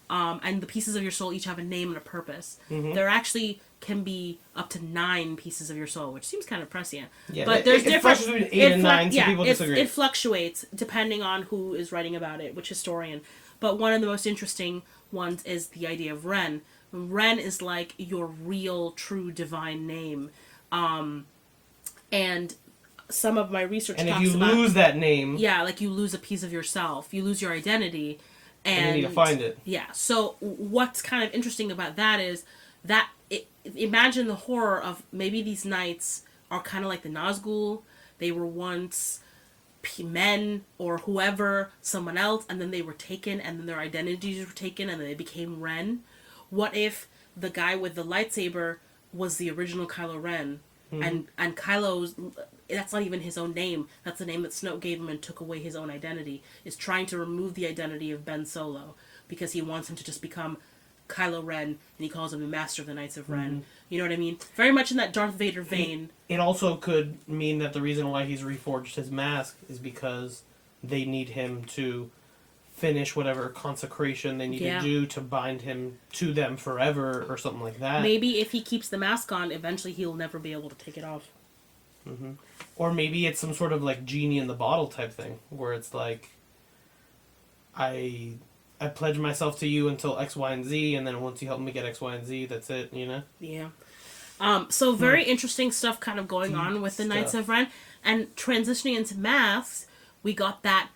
and the pieces of your soul each have a name and a purpose. There actually can be up to 9 pieces of your soul, which seems kind of prescient. Yeah, but there's different. It fluctuates between 8 and 9. Some people disagree. It fluctuates depending on who is writing about it, which historian. But one of the most interesting ones is the idea of Ren. Ren is like your real, true, divine name, and some of my research and talks if you about, lose that name, like you lose a piece of yourself, you lose your identity, and you need to find it. Yeah. So what's kind of interesting about that is that imagine the horror of maybe these knights are kind of like the Nazgul. They were once men or whoever, someone else, and then they were taken, and then their identities were taken, and then they became Ren. What if the guy with the lightsaber was the original Kylo Ren, and Kylo's, that's not even his own name, that's the name that Snoke gave him and took away his own identity, is trying to remove the identity of Ben Solo because he wants him to just become Kylo Ren, and he calls him the Master of the Knights of Ren. You know what I mean? Very much in that Darth Vader vein. It also could mean that the reason why he's reforged his mask is because they need him to finish whatever consecration they need to do to bind him to them forever or something like that. Maybe if he keeps the mask on, eventually he'll never be able to take it off. Or maybe it's some sort of like genie in the bottle type thing where it's like, I pledge myself to you until X, Y, and Z, and then once you help me get X, Y, and Z, that's it, you know? Yeah. So very interesting stuff kind of going on with the Knights of Ren. And transitioning into masks, we got that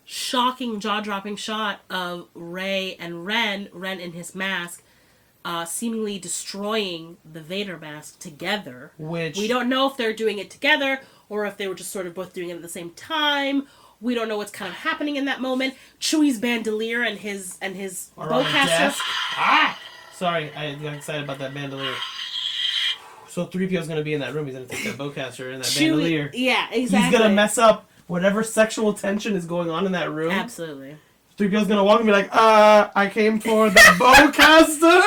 shocking, jaw-dropping shot of Rey and Ren in his mask, seemingly destroying the Vader mask together. Which we don't know if they're doing it together, or if they were just sort of both doing it at the same time. We don't know what's kind of happening in that moment. Chewie's bandolier and his bowcaster. Sorry, I got excited about that bandolier. So 3PO's going to be in that room. He's going to take that bowcaster and that bandolier. Yeah, exactly. He's going to mess up whatever sexual tension is going on in that room. Absolutely. 3PO's going to walk and be like, I came for the bowcaster.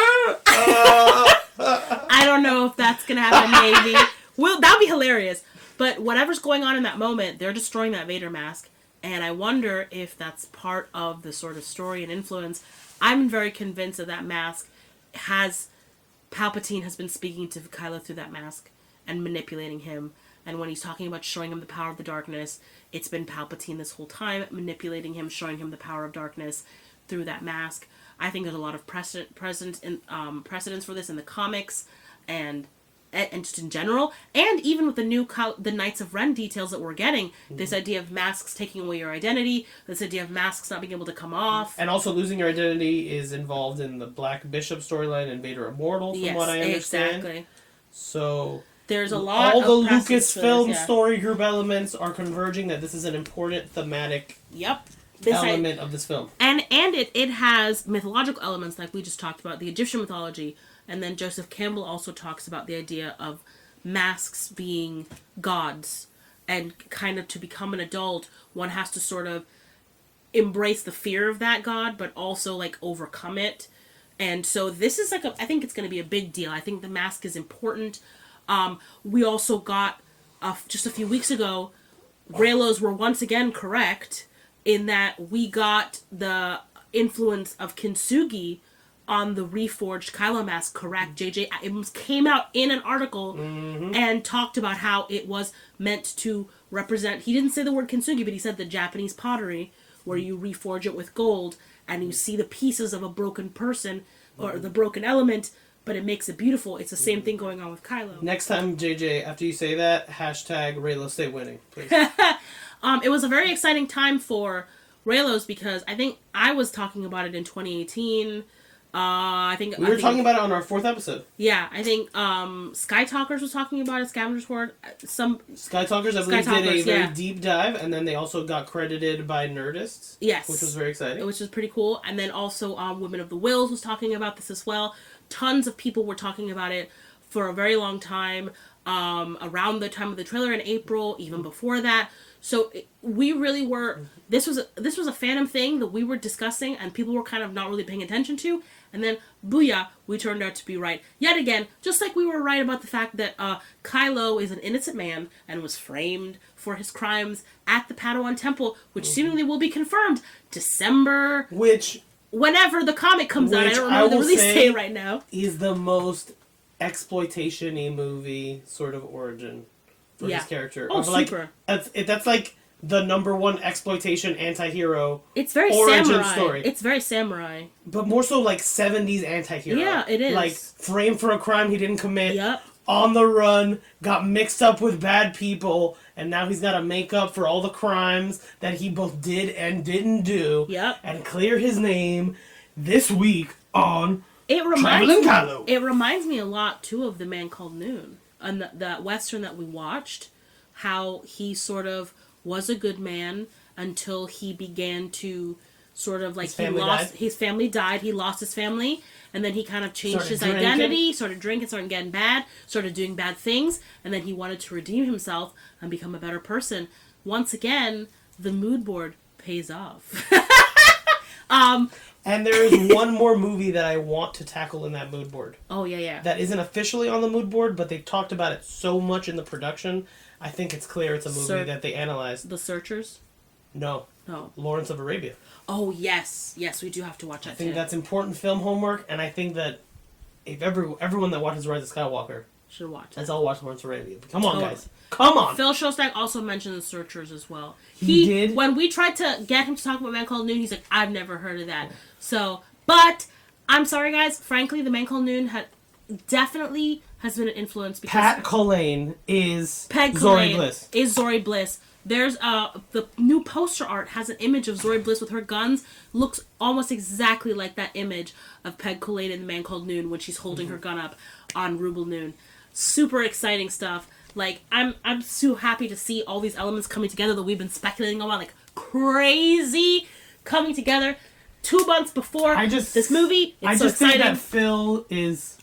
I don't know if that's going to happen, maybe. Well, that would be hilarious. But whatever's going on in that moment, they're destroying that Vader mask. And I wonder if that's part of the sort of story and influence. I'm very convinced that mask Palpatine has been speaking to Kylo through that mask and manipulating him. And when he's talking about showing him the power of the darkness, it's been Palpatine this whole time manipulating him, showing him the power of darkness through that mask. I think there's a lot of precedence for this in the comics, and and just in general, and even with the new the Knights of Ren details that we're getting, this idea of masks taking away your identity, this idea of masks not being able to come off, and also losing your identity is involved in the Black Bishop storyline and Vader Immortal, from what I understand. Exactly. So there's a lot. All the Lucasfilm story group elements are converging that this is an important thematic. Yep. Element of this film, and it has mythological elements like we just talked about, the Egyptian mythology. And then Joseph Campbell also talks about the idea of masks being gods. And kind of to become an adult, one has to sort of embrace the fear of that god, but also, like, overcome it. And so this is, like, I think it's going to be a big deal. I think the mask is important. We also got, just a few weeks ago, Reylos were once again correct in that we got the influence of Kintsugi on the reforged Kylo mask correct. J.J. Abrams came out in an article and talked about how it was meant to represent, he didn't say the word kintsugi, but he said the Japanese pottery, where you reforge it with gold, and you see the pieces of a broken person, or the broken element, but it makes it beautiful. It's the same thing going on with Kylo. Next time, JJ, after you say that, hashtag Reylo stay winning, please. It was a very exciting time for Reylos because I think I was talking about it in 2018. I think we were talking about it on our 4th episode. Yeah, I think Sky Talkers was talking about it. Scavenger's Horde. Sky Talkers, I believe, did a very deep dive, and then they also got credited by Nerdists. Yes, which was very exciting. Which was pretty cool. And then also, Women of the Wills was talking about this as well. Tons of people were talking about it for a very long time. Around the time of the trailer in April, even before that. So we really were. This was a fandom thing that we were discussing, and people were kind of not really paying attention to. And then, booyah, we turned out to be right. Yet again, just like we were right about the fact that Kylo is an innocent man and was framed for his crimes at the Padawan Temple, which seemingly will be confirmed December. Whenever the comic comes out, I don't remember the release date right now. Is the most exploitation-y movie sort of origin for his character. Oh, super. That's like the number one exploitation anti-hero. It's very origin samurai. Story. It's very samurai. But more so like 70s anti-hero. Yeah, it is. Like framed for a crime he didn't commit. Yep. On the run, got mixed up with bad people, and now he's got to make up for all the crimes that he both did and didn't do. Yep. And clear his name this week on Traveling Kylo. It reminds me a lot, too, of The Man Called Noon. And that Western that we watched, how he sort of was a good man until he began to sort of like his family died, he lost his family, and then he kind of changed his identity, started drinking, started getting bad, started doing bad things, and then he wanted to redeem himself and become a better person. Once again, the mood board pays off. And there is one more movie that I want to tackle in that mood board. Oh, yeah. That isn't officially on the mood board, but they've talked about it so much in the production. I think it's clear it's a movie that they analyzed. The Searchers? No. Lawrence of Arabia. Oh, yes. Yes, we do have to watch that, I think that's important film homework, and I think that if everyone that watches Rise of Skywalker should watch it. Let's all watch Lawrence of Arabia. Come on, guys. Come on. Phil Shostak also mentioned The Searchers as well. He did? When we tried to get him to talk about Man Called Noon, he's like, I've never heard of that. So, but, I'm sorry, guys. Frankly, The Man Called Noon definitely has been an influence. Because Pat Collane is Zori Bliss. Is Zori Bliss. There's the new poster art has an image of Zori Bliss with her guns. Looks almost exactly like that image of Peg Collane in The Man Called Noon when she's holding her gun up on Rubel Noon. Super exciting stuff. Like, I'm so happy to see all these elements coming together that we've been speculating about, like crazy, coming together 2 months before this movie. It's so exciting. Think that Phil is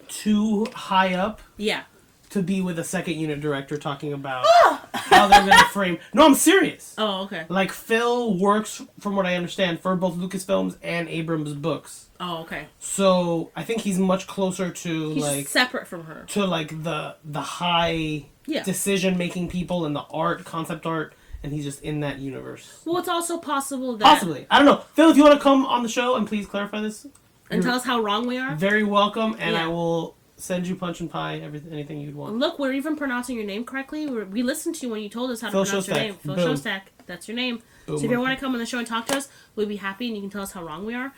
too high up. Yeah. To be with a second unit director talking about how they're going to frame. No, I'm serious. Oh, okay. Like, Phil works, from what I understand, for both Lucasfilms and Abrams' books. Oh, okay. So I think he's much closer to he's separate from her. To like the high decision making people and the concept art, and he's just in that universe. Well, it's also possible that possibly, I don't know. Phil, if you want to come on the show and please clarify this and tell us how wrong we are, very welcome, and I will send you punch and pie, anything you'd want. Look, we're even pronouncing your name correctly. We listened to you when you told us how to pronounce your name. Phil Shostak. That's your name. Boom. So if you want to come on the show and talk to us, we'd be happy, and you can tell us how wrong we are.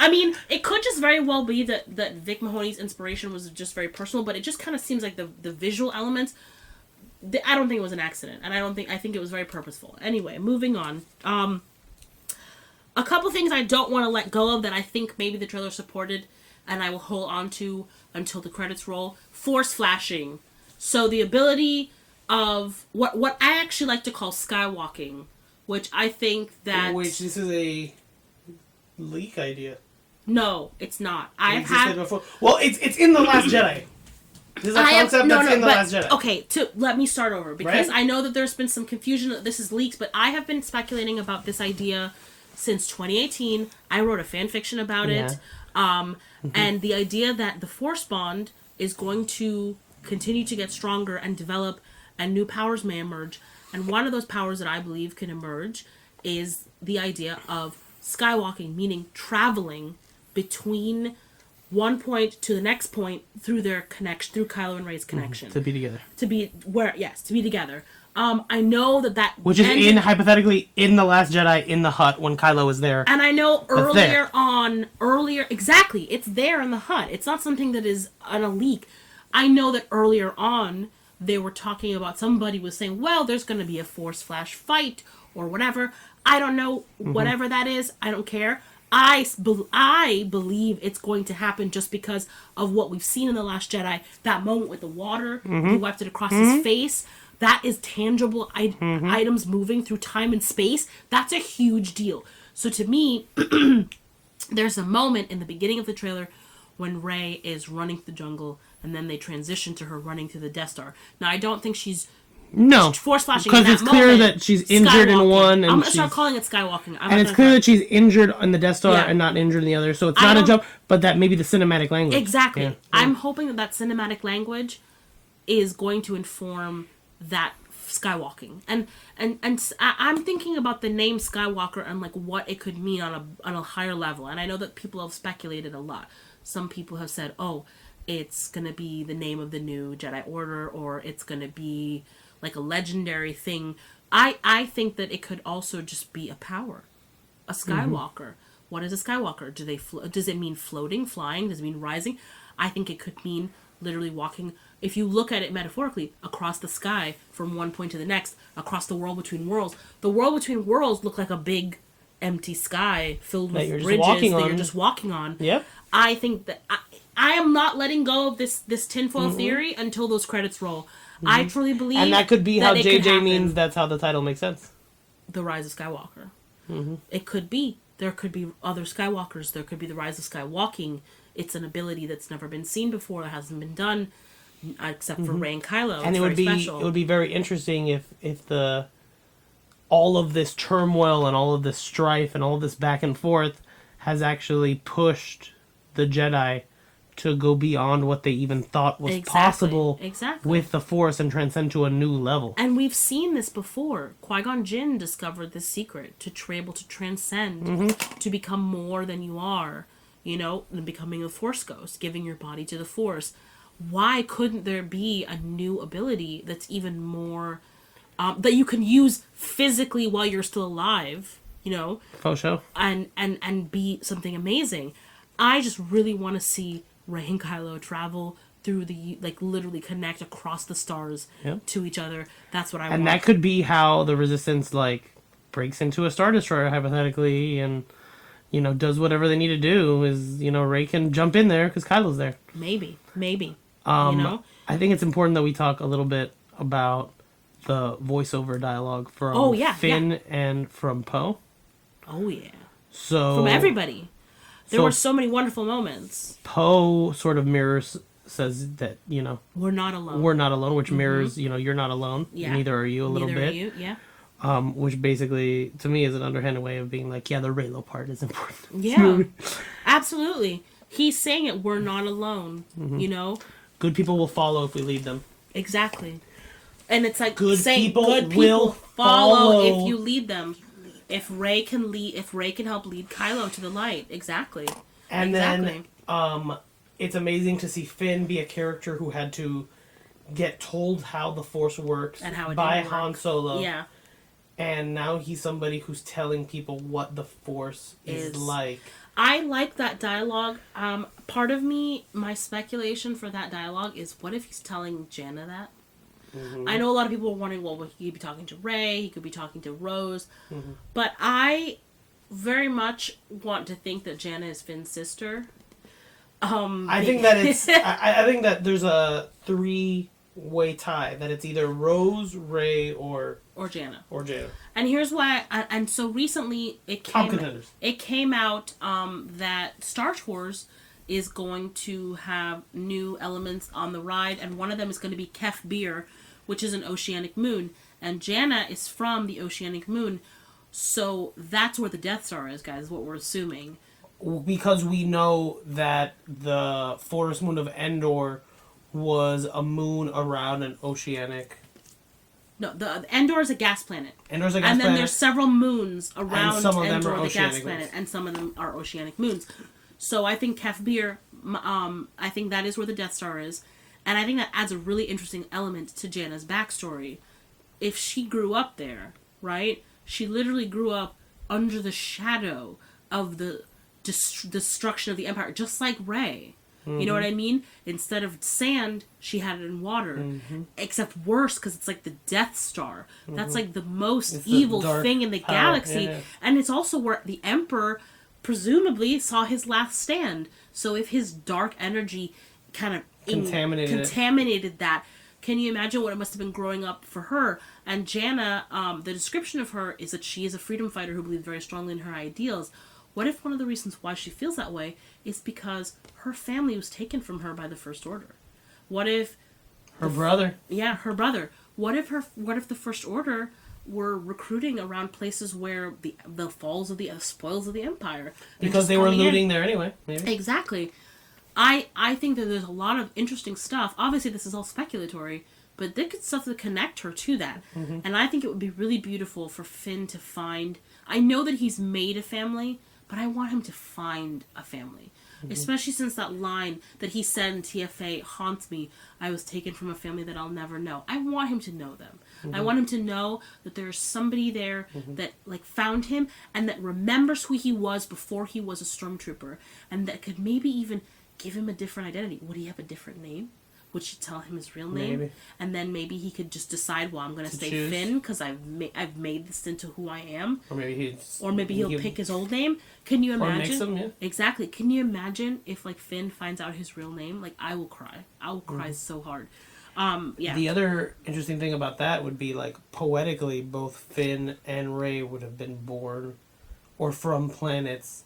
I mean, it could just very well be that Vic Mahoney's inspiration was just very personal, but it just kind of seems like the visual elements. I don't think it was an accident, and I think it was very purposeful. Anyway, moving on. A couple things I don't want to let go of that I think maybe the trailer supported, and I will hold on to until the credits roll. Force flashing. So the ability of what I actually like to call skywalking, which I think that... Which this is a leak idea. No, it's not. I've had... Before. Well, it's in The Last Jedi. This is a concept that's in The Last Jedi. Okay, let me start over, because right? I know that there's been some confusion that this is leaks, but I have been speculating about this idea since 2018. I wrote a fan fiction about it. And the idea that the Force bond is going to continue to get stronger and develop, and new powers may emerge. And one of those powers that I believe can emerge is the idea of skywalking, meaning traveling between one point to the next point through their connection, through Kylo and Rey's connection. To be together. To be together. I know that which is hypothetically in The Last Jedi in the hut when Kylo is there. And I know exactly, it's there in the hut. It's not something that is on a leak. I know that earlier on they were talking about, somebody was saying, well, there's going to be a Force flash fight or whatever. I don't know, whatever that is. I don't care. I believe it's going to happen just because of what we've seen in The Last Jedi. That moment with the water, he wiped it across his face. That is tangible items moving through time and space. That's a huge deal. So to me, there's a moment in the beginning of the trailer when Rey is running through the jungle, and then they transition to her running through the Death Star. Now, I don't think she's force flashing in that moment. Because it's clear that she's injured in one. And I'm going to start calling it skywalking. And it's clear that she's injured in the Death Star and not injured in the other. So it's not a jump, but that may be the cinematic language. Exactly. Yeah. I'm hoping that cinematic language is going to inform that skywalking. And I'm thinking about the name Skywalker and like what it could mean on a higher level. And I know that people have speculated a lot. Some people have said, oh, it's going to be the name of the new Jedi Order, or it's going to be like a legendary thing. I think that it could also just be a power, a Skywalker. What is a Skywalker? Does it mean floating, flying? Does it mean rising? I think it could mean literally walking, if you look at it metaphorically, across the sky from one point to the next, across the world between worlds. The world between worlds look like a big empty sky filled with bridges that you're just walking on. Yep. I think that I am not letting go of this tinfoil theory until those credits roll. I truly believe, and that could be how JJ means that's how the title makes sense. The Rise of Skywalker. It could be. There could be other Skywalkers. There could be the Rise of Skywalking. It's an ability that's never been seen before. That hasn't been done except for Rey and Kylo. And it would be very interesting if all of this turmoil and all of this strife and all of this back and forth has actually pushed the Jedi to go beyond what they even thought was possible with the Force and transcend to a new level. And we've seen this before. Qui-Gon Jinn discovered this secret to be able to transcend, to become more than you are, and becoming a Force ghost, giving your body to the Force. Why couldn't there be a new ability that's even more, that you can use physically while you're still alive, For sure. And be something amazing. I just really want to see Rey and Kylo travel through literally connect across the stars to each other. That's what I want. And that could be how the Resistance, breaks into a Star Destroyer, hypothetically, and, does whatever they need to do. Rey can jump in there because Kylo's there. Maybe. I think it's important that we talk a little bit about the voiceover dialogue from Finn and from Poe. Oh, yeah. So from everybody. There were so many wonderful moments. Poe sort of says that, we're not alone. We're not alone, which mirrors, you're not alone. Yeah. Neither are you little bit. Neither are you, yeah. Which basically, to me, is an underhanded way of being like, the Reylo part is important. Yeah, absolutely. He's saying it, we're not alone, Good people will follow if we lead them. Exactly. And it's like good people will follow if you lead them. If Rey can help lead Kylo to the light. Exactly. And then it's amazing to see Finn be a character who had to get told how the Force works and how it by work. Han Solo. Yeah. And now he's somebody who's telling people what the Force is like. I like that dialogue. Part of me, my speculation for that dialogue is, what if he's telling Jannah that? Mm-hmm. I know a lot of people are wondering, well, he could be talking to Rey, he could be talking to Rose, but I very much want to think that Jannah is Finn's sister. I think that it's. I think that there's a 3-way tie, that it's either Rose, Rey, or Jannah. And here's why. And so recently it came out that Star Tours is going to have new elements on the ride, and one of them is going to be Kef Bir, which is an oceanic moon, and Jannah is from the oceanic moon, so that's where the Death Star is, guys. Is what we're assuming. Because we know that the forest moon of Endor was a moon around an oceanic. No, the Endor is a gas planet. Endor's a gas planet. And then there's several moons around Endor, the gas moons. planet, and some of them are oceanic moons. So I think Kef Bir, I think that is where the Death Star is. And I think that adds a really interesting element to Jannah's backstory. If she grew up there, right? She literally grew up under the shadow of the destruction of the Empire, just like Rey. You know what I mean? Instead of sand, she had it in water. Except worse, because it's like the Death Star. That's like the most evil thing in the galaxy. Yeah. And it's also where the Emperor presumably saw his last stand. So if his dark energy kind of contaminated that, can you imagine what it must have been growing up for her? And Jannah, the description of her is that she is a freedom fighter who believes very strongly in her ideals. What if one of the reasons why she feels that way is because her family was taken from her by the First Order? What if her brother? Yeah, her brother. What if the First Order were recruiting around places where the spoils of the Empire, because they were looting there anyway? Maybe. Exactly. I think that there's a lot of interesting stuff. Obviously, this is all speculatory, but there could stuff to connect her to that. And I think it would be really beautiful for Finn to find. I know that he's made a family, but I want him to find a family. Especially since that line that he said in TFA haunts me. I was taken from a family that I'll never know. I want him to know them. I want him to know that there's somebody there that like found him and that remembers who he was before he was a stormtrooper, and that could maybe even give him a different identity. Would he have a different name? Would she tell him his real name? Maybe. And then maybe he could just decide, well, I'm going to stay Finn because I've made this into who I am. Or maybe he'll pick his old name. Can you imagine? Or mix them, yeah. Exactly. Can you imagine if like Finn finds out his real name? Like, I will cry. I will cry so hard. Yeah. The other interesting thing about that would be, like, poetically, both Finn and Rey would have been born or from planets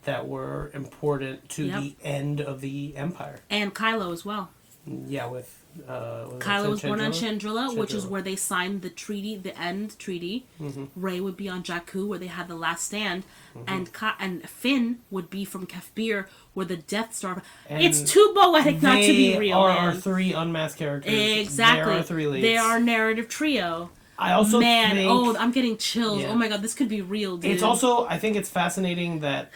that were important to the end of the Empire. And Kylo as well. Yeah, with Kylo was born on Chandrila, which is where they signed the treaty, the end treaty. Rey would be on Jakku, where they had the last stand, and Finn would be from Kef Bir, where the Death Star. It's too poetic not to be real. They are our 3 unmasked characters. Exactly, they are our 3 leads. They are our narrative trio. I also think, I'm getting chills. Yeah. Oh my god, this could be real, dude. It's also, I think it's fascinating that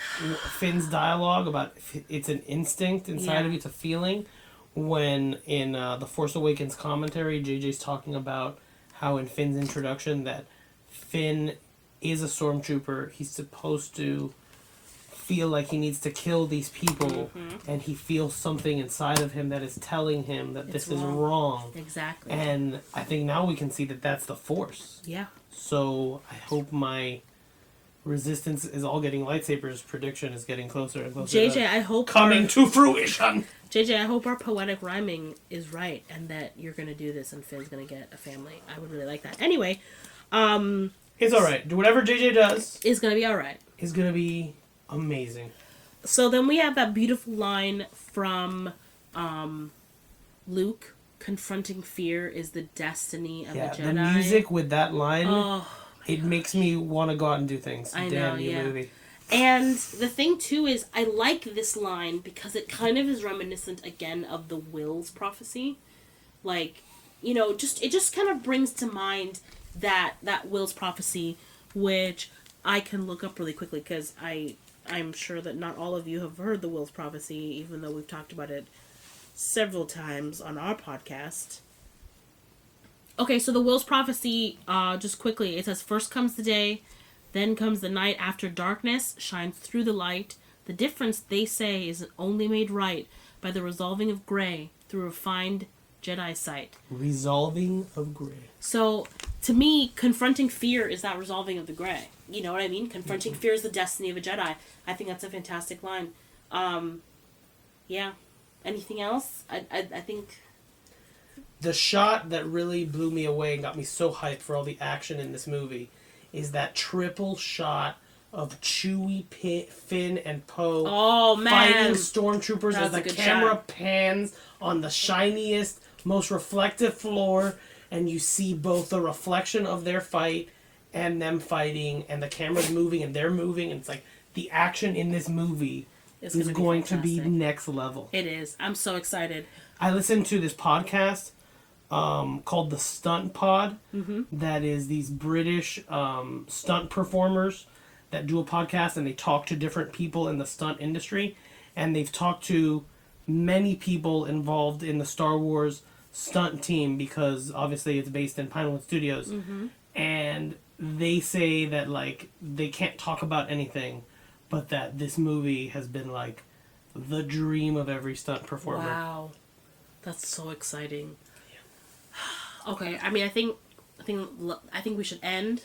Finn's dialogue about it's an instinct inside of you, it's a feeling. When in the Force Awakens commentary, JJ's talking about how in Finn's introduction that Finn is a stormtrooper. He's supposed to feel like he needs to kill these people, and he feels something inside of him that is telling him that this is wrong. Exactly. And I think now we can see that that's the Force. Yeah. So I hope my Resistance is all getting lightsabers prediction is getting closer and closer. JJ, I hope coming to fruition. JJ, I hope our poetic rhyming is right and that you're gonna do this and Finn's gonna get a family. I would really like that. Anyway, it's all right. Do whatever JJ does. It's gonna be all right. It's gonna be amazing. So then we have that beautiful line from Luke confronting fear is the destiny of a Jedi. The music with that line. It makes me want to go out and do things. I know, movie. And the thing, too, is I like this line because it kind of is reminiscent, again, of the Will's prophecy. Like, you know, it just kind of brings to mind that Will's prophecy, which I can look up really quickly because I'm sure that not all of you have heard the Will's prophecy, even though we've talked about it several times on our podcast. Okay, so the Will's prophecy, just quickly, it says, "First comes the day, then comes the night after darkness shines through the light. The difference, they say, is only made right by the resolving of gray through refined Jedi sight." Resolving of gray. So, to me, confronting fear is that resolving of the gray. You know what I mean? Confronting fear is the destiny of a Jedi. I think that's a fantastic line. Yeah. Anything else? I think... The shot that really blew me away and got me so hyped for all the action in this movie is that triple shot of Chewie, Finn, and Poe fighting stormtroopers as the camera pans on the shiniest, most reflective floor, and you see both the reflection of their fight and them fighting, and the camera's moving and they're moving, and it's like the action in this movie is going to be next level. It is. I'm so excited. I listened to this podcast called the Stunt Pod. That is these British stunt performers that do a podcast, and they talk to different people in the stunt industry, and they've talked to many people involved in the Star Wars stunt team, because obviously it's based in Pinewood Studios, and they say that like they can't talk about anything, but that this movie has been like the dream of every stunt performer. Wow, that's so exciting. Okay, I mean, I think we should end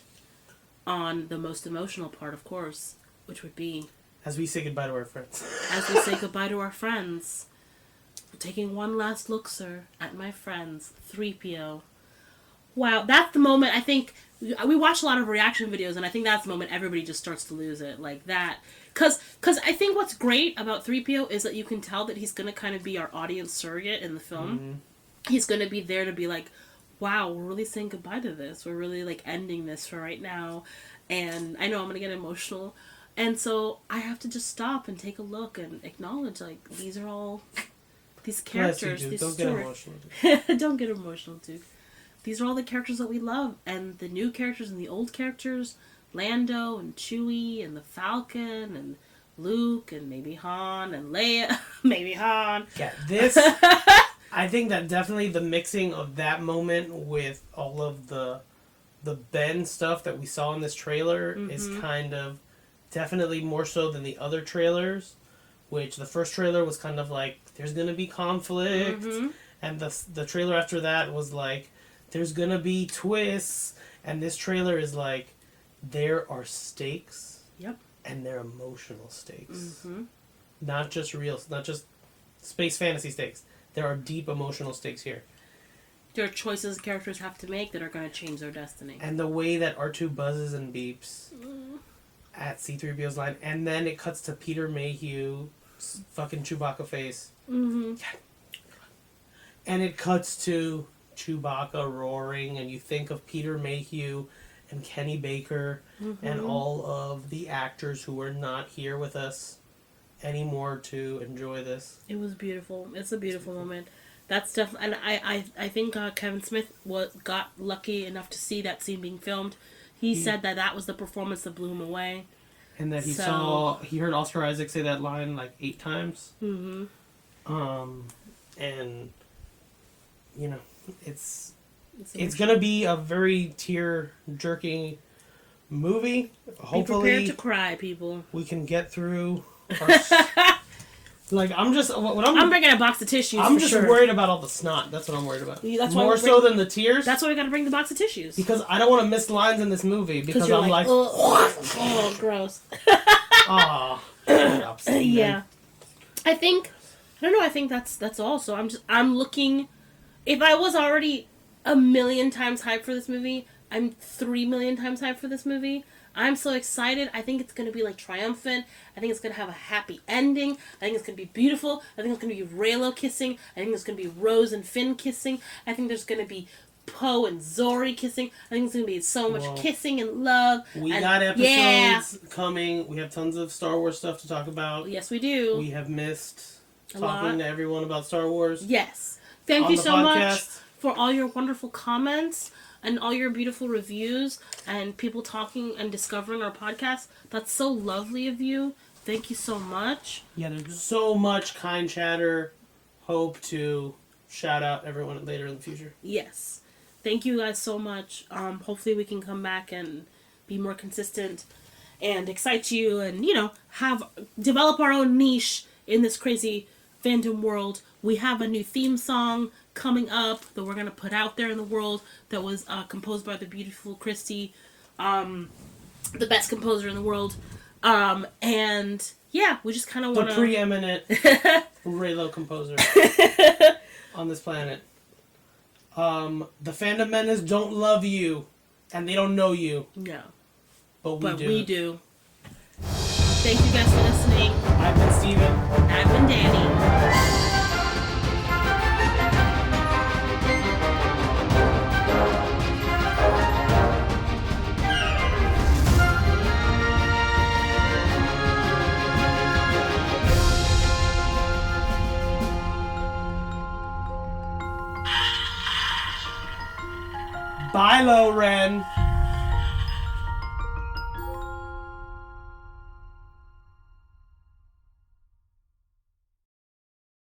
on the most emotional part, of course, which would be as we say goodbye to our friends. As we say goodbye to our friends, we're taking one last look, sir, at my friends, 3PO. Wow, that's the moment. I think we watch a lot of reaction videos, and I think that's the moment everybody just starts to lose it, like that. Because I think what's great about 3PO is that you can tell that he's going to kind of be our audience surrogate in the film. He's going to be there to be like, wow, we're really saying goodbye to this. We're really, like, ending this for right now. And I know I'm going to get emotional. And so I have to just stop and take a look and acknowledge, like, these are all... These characters, these Don't stories... get emotional, Duke. Don't get emotional, Duke. These are all the characters that we love. And the new characters and the old characters. Lando and Chewie and the Falcon and Luke and maybe Han and Leia. Maybe Han. Yeah, this... I think that definitely the mixing of that moment with all of the Ben stuff that we saw in this trailer is kind of definitely more so than the other trailers, which the first trailer was kind of like, there's going to be conflict, and the trailer after that was like, there's going to be twists, and this trailer is like, there are stakes, and they're emotional stakes. Not just space fantasy stakes. There are deep emotional stakes here. There are choices characters have to make that are going to change their destiny. And the way that R2 buzzes and beeps at C-3PO's line, and then it cuts to Peter Mayhew's fucking Chewbacca face. And it cuts to Chewbacca roaring, and you think of Peter Mayhew and Kenny Baker and all of the actors who are not here with us anymore to enjoy this. It was beautiful. It's a beautiful moment. That's definitely, and I think Kevin Smith got lucky enough to see that scene being filmed. He said that was the performance that blew him away, and that he heard Oscar Isaac say that line like 8 times. And you know, it's gonna be a very tear-jerking movie. Hopefully, be prepared to cry, people. We can get through. Like I'm bringing a box of tissues. I'm just worried about all the snot. That's what I'm worried about. That's more so than the tears. That's why we got to bring the box of tissues. Because I don't want to miss lines in this movie. Because I'm like, oh, gross. Yeah. I think that's all. So I'm looking. If I was already 1,000,000 times hyped for this movie, I'm 3,000,000 times hyped for this movie. I'm so excited. I think it's going to be, like, triumphant. I think it's going to have a happy ending. I think it's going to be beautiful. I think it's going to be Reylo kissing. I think there's going to be Rose and Finn kissing. I think there's going to be Poe and Zori kissing. I think it's going to be so much kissing and love. We got episodes coming. We have tons of Star Wars stuff to talk about. Yes, we do. We have missed talking to everyone about Star Wars. Yes. Thank you so much for all your wonderful comments and all your beautiful reviews and people talking and discovering our podcast. That's so lovely of you. Thank you so much. Yeah, there's so much kind chatter. Hope to shout out everyone later in the future. Yes. thank you guys so much. Hopefully we can come back and be more consistent and excite you and, develop our own niche in this crazy fandom world. We have a new theme song coming up that we're going to put out there in the world that was composed by the beautiful Christy, the best composer in the world. And yeah, we just kind of want to... The preeminent Raylo composer on this planet. The fandom menace don't love you, and they don't know you. No. But we do. Thank you guys for listening. I've been Steven. I've been Danny. Kylo Ren.